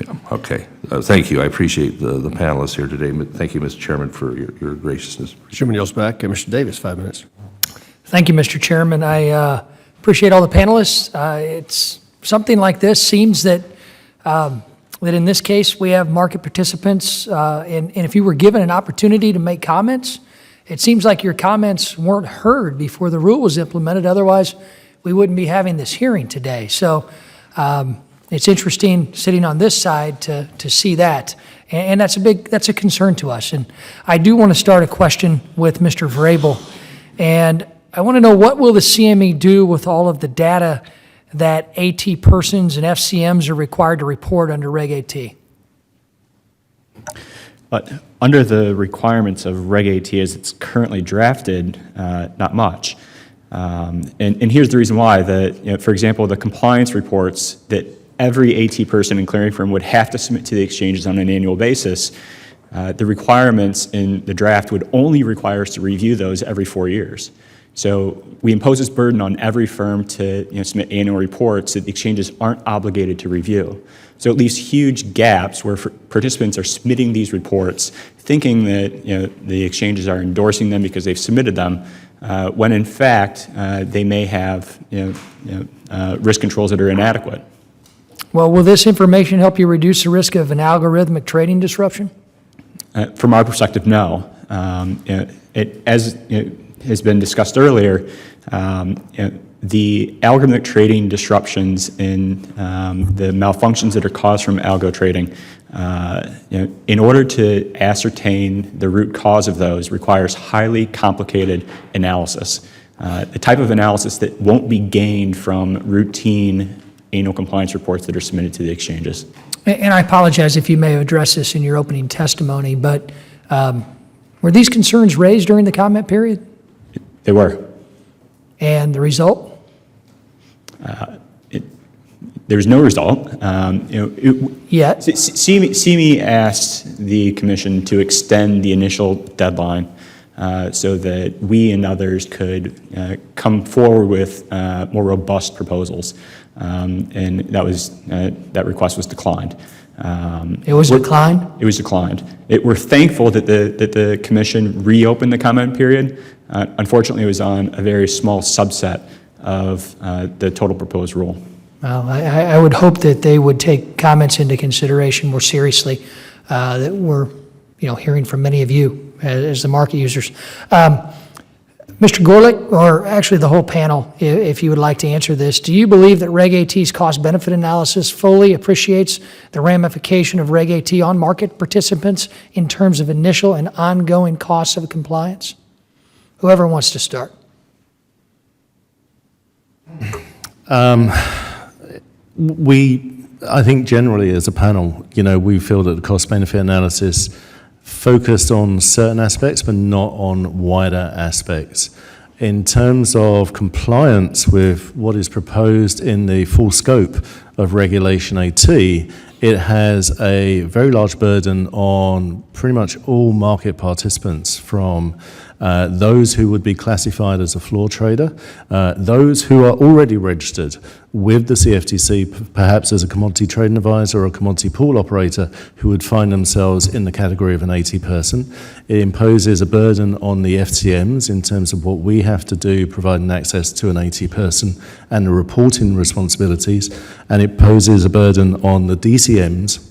Yeah, okay. Thank you. I appreciate the panelists here today. Thank you, Mr. Chairman, for your graciousness. Chairman yields back. Mr. Davis, 5 minutes. Thank you, Mr. Chairman. I appreciate all the panelists. It's something like this seems that that in this case we have market participants, and if you were given an opportunity to make comments, it seems like your comments weren't heard before the rule was implemented. Otherwise, we wouldn't be having this hearing today. So it's interesting sitting on this side to see that, and that's a concern to us. And I do want to start a question with Mr. Vrabel, and I want to know, what will the CME do with all of the data that AT persons and FCMs are required to report under Reg AT? But under the requirements of Reg AT as it's currently drafted, not much. And here's the reason why. For example, the compliance reports that every AT person and clearing firm would have to submit to the exchanges on an annual basis, the requirements in the draft would only require us to review those every 4 years. So we impose this burden on every firm to submit annual reports that the exchanges aren't obligated to review. So it leaves huge gaps where participants are submitting these reports thinking that the exchanges are endorsing them because they've submitted them, when in fact they may have risk controls that are inadequate. Well, will this information help you reduce the risk of an algorithmic trading disruption? From our perspective, no. As has been discussed earlier, the algorithmic trading disruptions in the malfunctions that are caused from algo trading, in order to ascertain the root cause of those requires highly complicated analysis. The type of analysis that won't be gained from routine annual compliance reports that are submitted to the exchanges. And I apologize if you may have addressed this in your opening testimony, but were these concerns raised during the comment period? They were. And the result? There was no result. Yet? CME asked the Commission to extend the initial deadline so that we and others could come forward with more robust proposals. And that request was declined. It was declined? It was declined. We're thankful that the Commission reopened the comment period. Unfortunately, it was on a very small subset of the total proposed rule. Well, I would hope that they would take comments into consideration more seriously that we're hearing from many of you as the market users. Mr. Gorlick, or actually the whole panel, if you would like to answer this, do you believe that Reg AT's cost-benefit analysis fully appreciates the ramification of Reg AT on market participants in terms of initial and ongoing costs of compliance? Whoever wants to start. I think generally as a panel, we feel that the cost-benefit analysis focused on certain aspects, but not on wider aspects. In terms of compliance with what is proposed in the full scope of Regulation AT, it has a very large burden on pretty much all market participants, from those who would be classified as a floor trader, those who are already registered with the CFTC, perhaps as a commodity trading advisor or a commodity pool operator, who would find themselves in the category of an AT person. It imposes a burden on the FCMs in terms of what we have to do, providing access to an AT person and the reporting responsibilities, and it poses a burden on the DCMs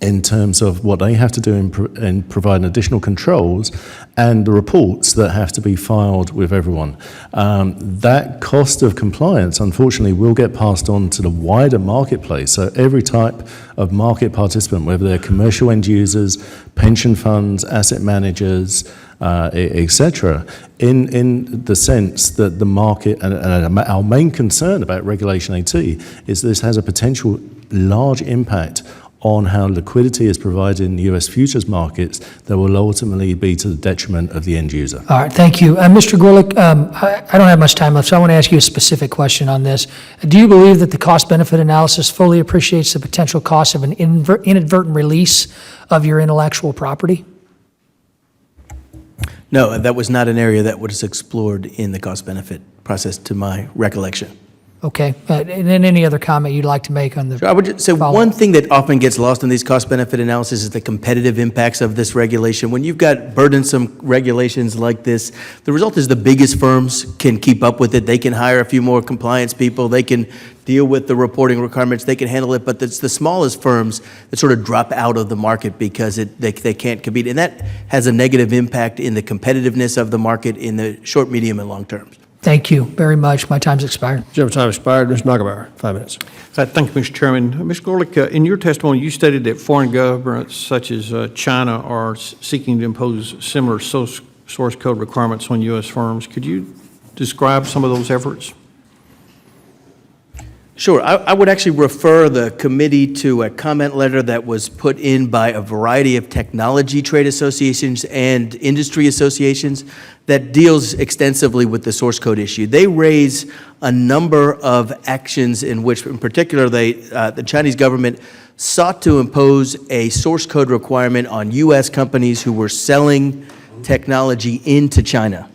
in terms of what they have to do in providing additional controls and the reports that have to be filed with everyone. That cost of compliance, unfortunately, will get passed on to the wider marketplace. So every type of market participant, whether they're commercial end users, pension funds, asset managers, etc., in the sense that the market, and our main concern about Regulation AT is this has a potential large impact on how liquidity is provided in US futures markets that will ultimately be to the detriment of the end user. All right, thank you. Mr. Gorlick, I don't have much time left, so I want to ask you a specific question on this. Do you believe that the cost-benefit analysis fully appreciates the potential cost of an inadvertent release of your intellectual property? No, that was not an area that was explored in the cost-benefit process, to my recollection. Okay, and then any other comment you'd like to make on the I would just say one thing that often gets lost in these cost-benefit analysis is the competitive impacts of this regulation. When you've got burdensome regulations like this, the result is the biggest firms can keep up with it. They can hire a few more compliance people. They can deal with the reporting requirements. They can handle it. But it's the smallest firms that sort of drop out of the market because they can't compete. And that has a negative impact in the competitiveness of the market in the short, medium, and long terms. Thank you very much. My time's expired. Your time expired. Mr. Nagelbauer, 5 minutes. Thank you, Mr. Chairman. Mr. Gorlick, in your testimony, you stated that foreign governments such as China are seeking to impose similar source code requirements on U.S. firms. Could you describe some of those efforts? Sure. I would actually refer the committee to a comment letter that was put in by a variety of technology trade associations and industry associations that deals extensively with the source code issue. They raise a number of actions in which, in particular, the Chinese government sought to impose a source code requirement on U.S. companies who were selling technology into China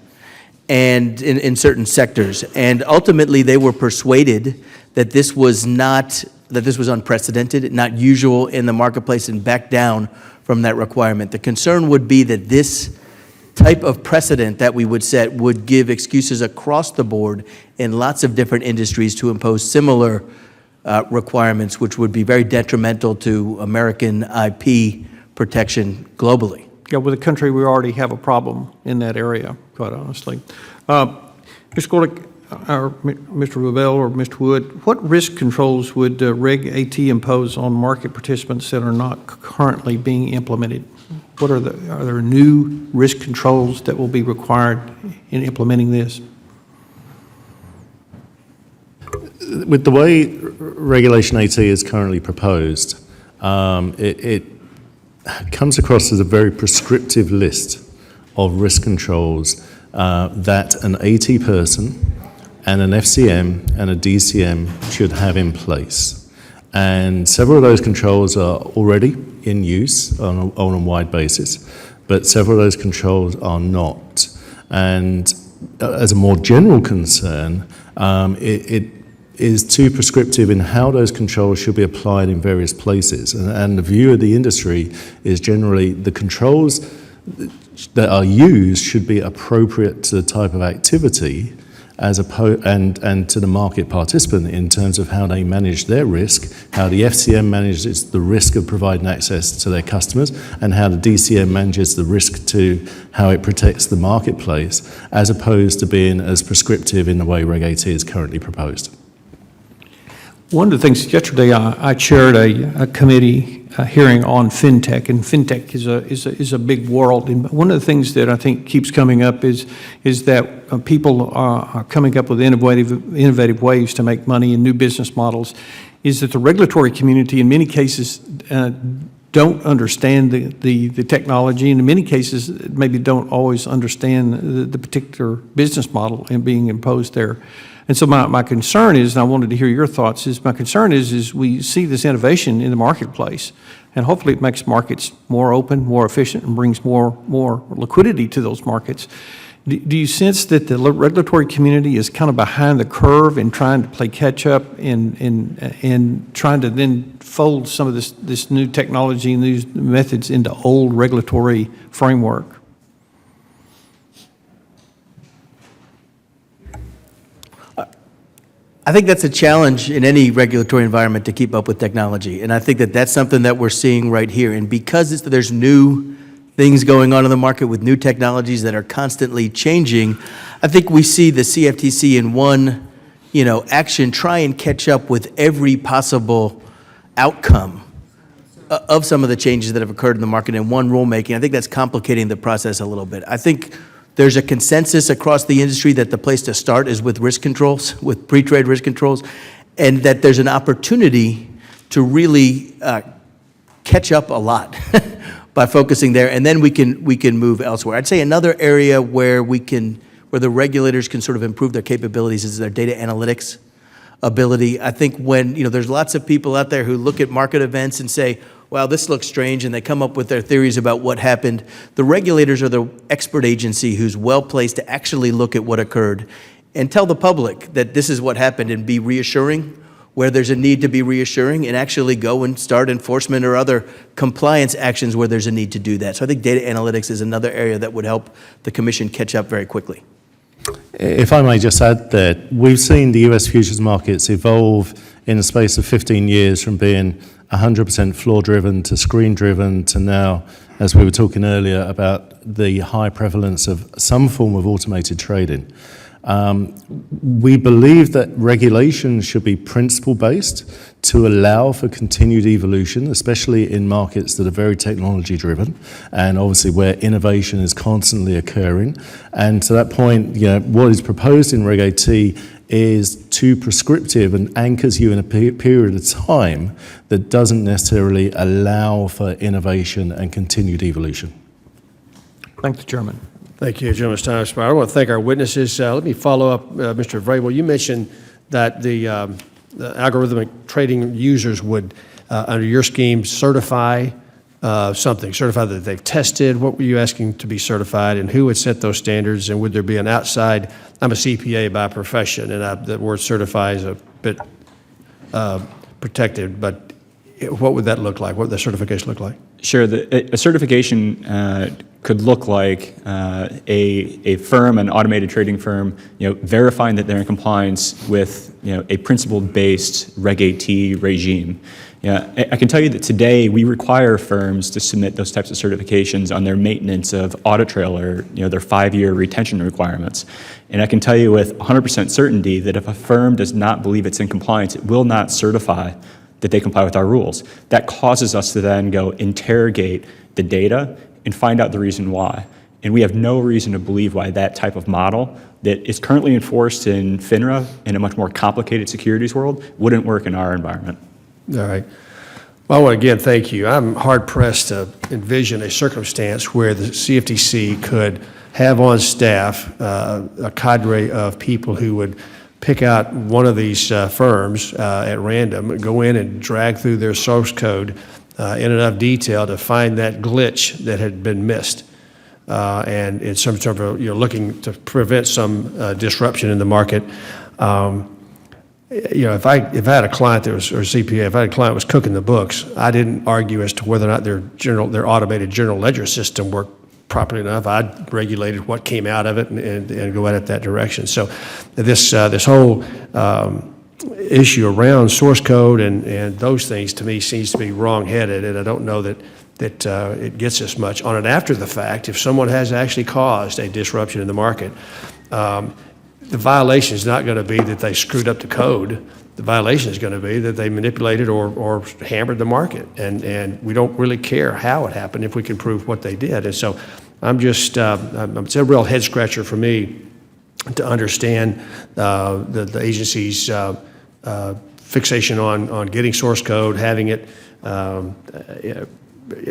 and in certain sectors. And ultimately, they were persuaded that this was unprecedented, not usual in the marketplace, and backed down from that requirement. The concern would be that this type of precedent that we would set would give excuses across the board in lots of different industries to impose similar requirements, which would be very detrimental to American IP protection globally. Yeah, with a country, we already have a problem in that area, quite honestly. Mr. Gorlick, or Mr. Rubel or Mr. Wood, what risk controls would Reg AT impose on market participants that are not currently being implemented? Are there new risk controls that will be required in implementing this? With the way Regulation AT is currently proposed, it comes across as a very prescriptive list of risk controls that an AT person and an FCM and a DCM should have in place. And several of those controls are already in use on a wide basis, but several of those controls are not. And as a more general concern, it is too prescriptive in how those controls should be applied in various places. And the view of the industry is generally the controls that are used should be appropriate to the type of activity and to the market participant in terms of how they manage their risk, how the FCM manages the risk of providing access to their customers, and how the DCM manages the risk to how it protects the marketplace, as opposed to being as prescriptive in the way Reg AT is currently proposed. One of the things, yesterday I chaired a committee hearing on fintech, and fintech is a big world. And one of the things that I think keeps coming up is that people are coming up with innovative ways to make money and new business models. Is that the regulatory community in many cases don't understand the technology, and in many cases maybe don't always understand the particular business model and being imposed there. And so my concern is, and I wanted to hear your thoughts, my concern is we see this innovation in the marketplace, and hopefully it makes markets more open, more efficient, and brings more liquidity to those markets. Do you sense that the regulatory community is kind of behind the curve in trying to play catch up and trying to then fold some of this new technology and these methods into old regulatory framework? I think that's a challenge in any regulatory environment to keep up with technology, and I think that that's something that we're seeing right here. And because there's new things going on in the market with new technologies that are constantly changing, I think we see the CFTC in one, action try and catch up with every possible outcome of some of the changes that have occurred in the market in one rulemaking. I think that's complicating the process a little bit. I think there's a consensus across the industry that the place to start is with risk controls, with pre-trade risk controls, and that there's an opportunity to really catch up a lot by focusing there, and then we can move elsewhere. I'd say another area where the regulators can sort of improve their capabilities is their data analytics ability. I think when, there's lots of people out there who look at market events and say, wow, this looks strange, and they come up with their theories about what happened. The regulators are the expert agency who's well-placed to actually look at what occurred and tell the public that this is what happened and be reassuring where there's a need to be reassuring, and actually go and start enforcement or other compliance actions where there's a need to do that. So I think data analytics is another area that would help the Commission catch up very quickly. If I may just add that we've seen the US futures markets evolve in the space of 15 years from being 100% floor-driven to screen-driven to now, as we were talking earlier, about the high prevalence of some form of automated trading. We believe that regulation should be principle-based to allow for continued evolution, especially in markets that are very technology-driven and obviously where innovation is constantly occurring. And to that point, what is proposed in Reg AT is too prescriptive and anchors you in a period of time that doesn't necessarily allow for innovation and continued evolution. Thank the chairman. Thank you, Gentleman's time expired. I want to thank our witnesses. Let me follow up, Mr. Vrabel. You mentioned that the algorithmic trading users would, under your scheme, certify certify that they've tested. What were you asking to be certified, and who would set those standards? And would there be an outside? I'm a CPA by profession, and the word certify is a bit protected, but what would that look like? What would the certification look like? Sure. A certification could look like a firm, an automated trading firm, verifying that they're in compliance with, a principle-based Reg AT regime. I can tell you that today we require firms to submit those types of certifications on their maintenance of audit trail or, their 5-year retention requirements. And I can tell you with 100% certainty that if a firm does not believe it's in compliance, it will not certify that they comply with our rules. That causes us to then go interrogate the data and find out the reason why. And we have no reason to believe why that type of model that is currently enforced in FINRA in a much more complicated securities world wouldn't work in our environment. All right. Well, I want to again thank you. I'm hard-pressed to envision a circumstance where the CFTC could have on staff a cadre of people who would pick out one of these firms at random, go in and drag through their source code in enough detail to find that glitch that had been missed. And in some sort of, looking to prevent some disruption in the market. If I had a client that was, or CPA, if I had a client that was cooking the books, I didn't argue as to whether or not their automated general ledger system worked properly enough. I'd regulated what came out of it and go at it that direction. So this whole issue around source code and those things to me seems to be wrong-headed, and I don't know that it gets us much. On an after the fact, if someone has actually caused a disruption in the market, the violation is not going to be that they screwed up the code. The violation is going to be that they manipulated or hammered the market, and we don't really care how it happened if we can prove what they did. And so I'm just, it's a real head scratcher for me to understand the agency's fixation on getting source code, having it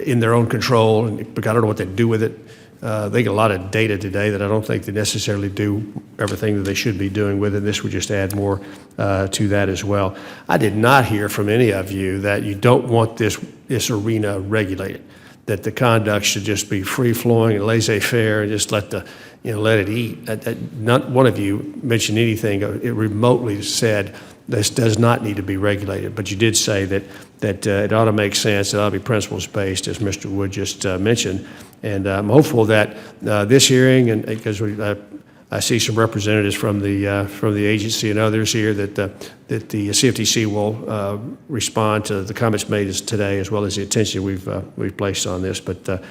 in their own control, and I don't know what they do with it. They get a lot of data today that I don't think they necessarily do everything that they should be doing with it. This would just add more to that as well. I did not hear from any of you that you don't want this arena regulated, that the conduct should just be free-flowing and laissez-faire and just let it eat. Not one of you mentioned anything. It remotely said this does not need to be regulated, but you did say that it ought to make sense, it ought to be principles-based, as Mr. Wood just mentioned. And I'm hopeful that this hearing, and because I see some representatives from the agency and others here, that the CFTC will respond to the comments made today, as well as the attention we've placed on this. But the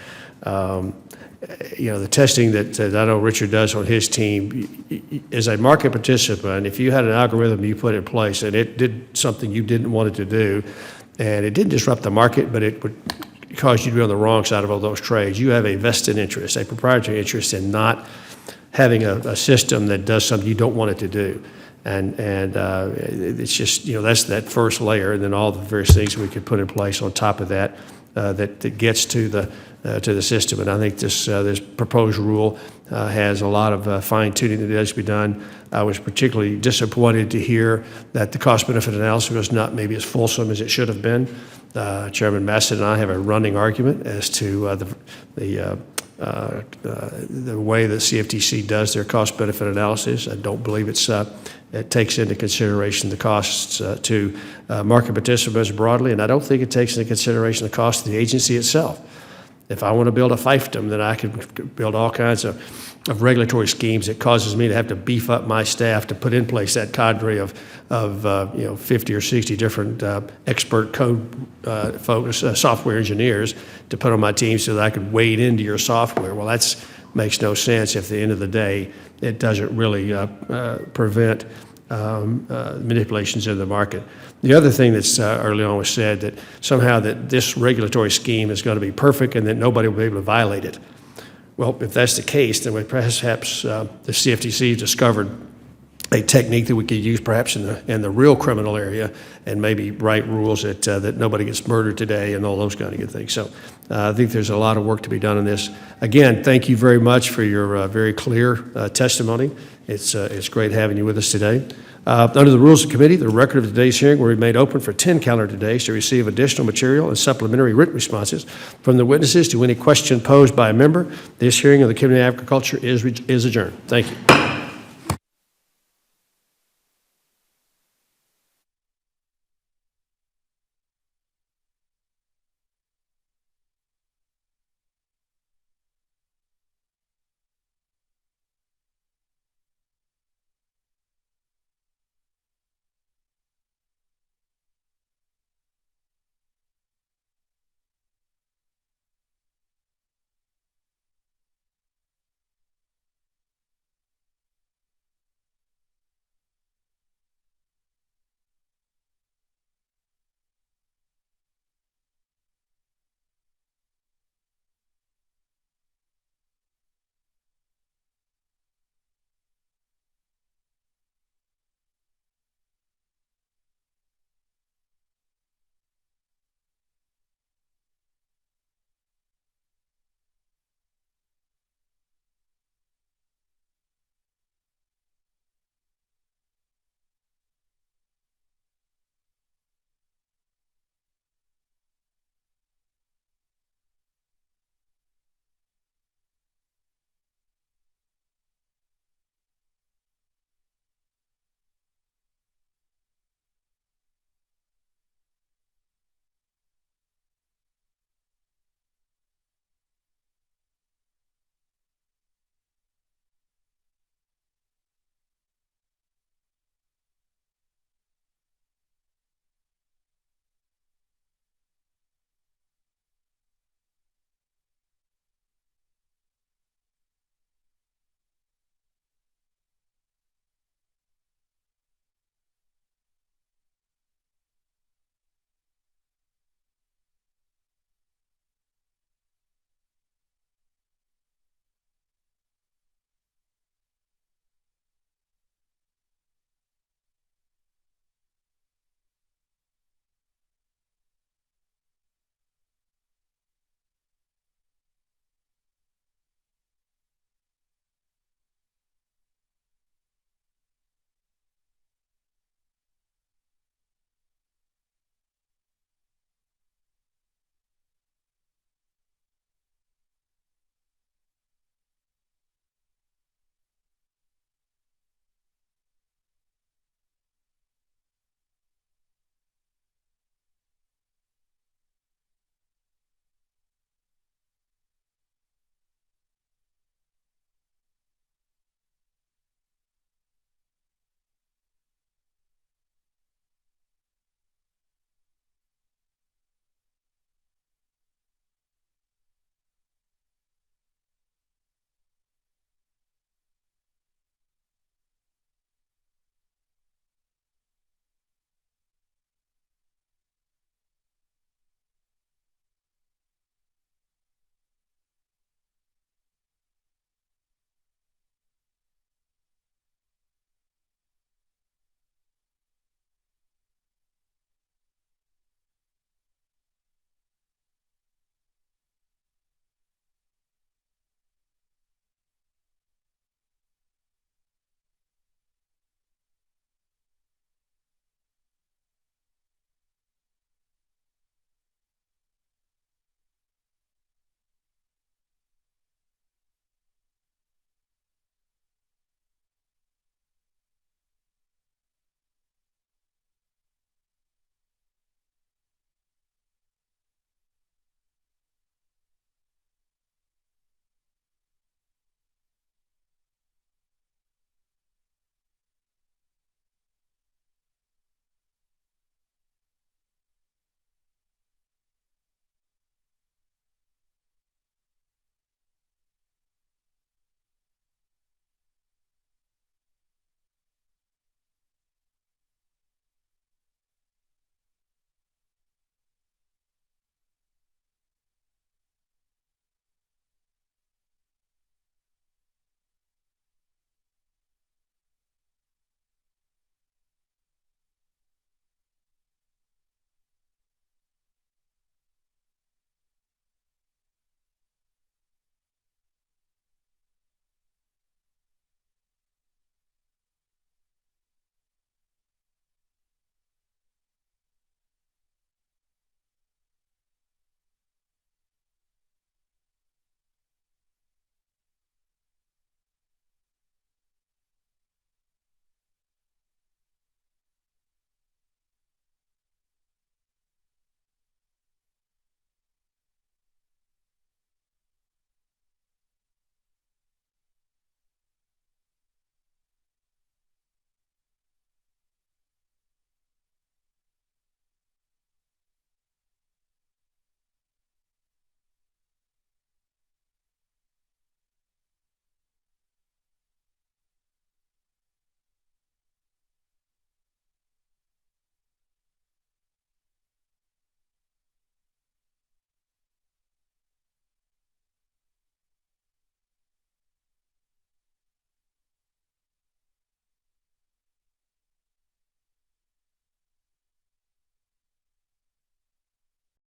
testing that I know Richard does on his team, as a market participant, if you had an algorithm you put in place and it did something you didn't want it to do, and it didn't disrupt the market, but it would cause you to be on the wrong side of all those trades, you have a vested interest, a proprietary interest in not having a system that does something you don't want it to do. And it's just, that's that first layer, and then all the various things we could put in place on top of that that gets to the system. And I think this proposed rule has a lot of fine-tuning that needs to be done. I was particularly disappointed to hear that the cost-benefit analysis was not maybe as fulsome as it should have been. Chairman Massett and I have a running argument as to the way the CFTC does their cost-benefit analysis. I don't believe it takes into consideration the costs to market participants broadly, and I don't think it takes into consideration the cost of the agency itself. If I want to build a fiefdom, then I can build all kinds of regulatory schemes that causes me to have to beef up my staff to put in place that cadre of 50 or 60 different expert code focused software engineers to put on my team so that I could wade into your software. Well, that makes no sense if at the end of the day it doesn't really prevent manipulations in the market. The other thing that's early on was said that somehow that this regulatory scheme is going to be perfect and that nobody will be able to violate it. Well, if that's the case, then perhaps the CFTC discovered a technique that we could use perhaps in the real criminal area and maybe write rules that nobody gets murdered today and all those kind of good things. So I think there's a lot of work to be done in this. Again, thank you very much for your very clear testimony. It's great having you with us today. Under the rules of committee, the record of today's hearing will be made open for 10 calendar days to receive additional material and supplementary written responses from the witnesses to any question posed by a member. This hearing of the Committee on Agriculture is adjourned. Thank you.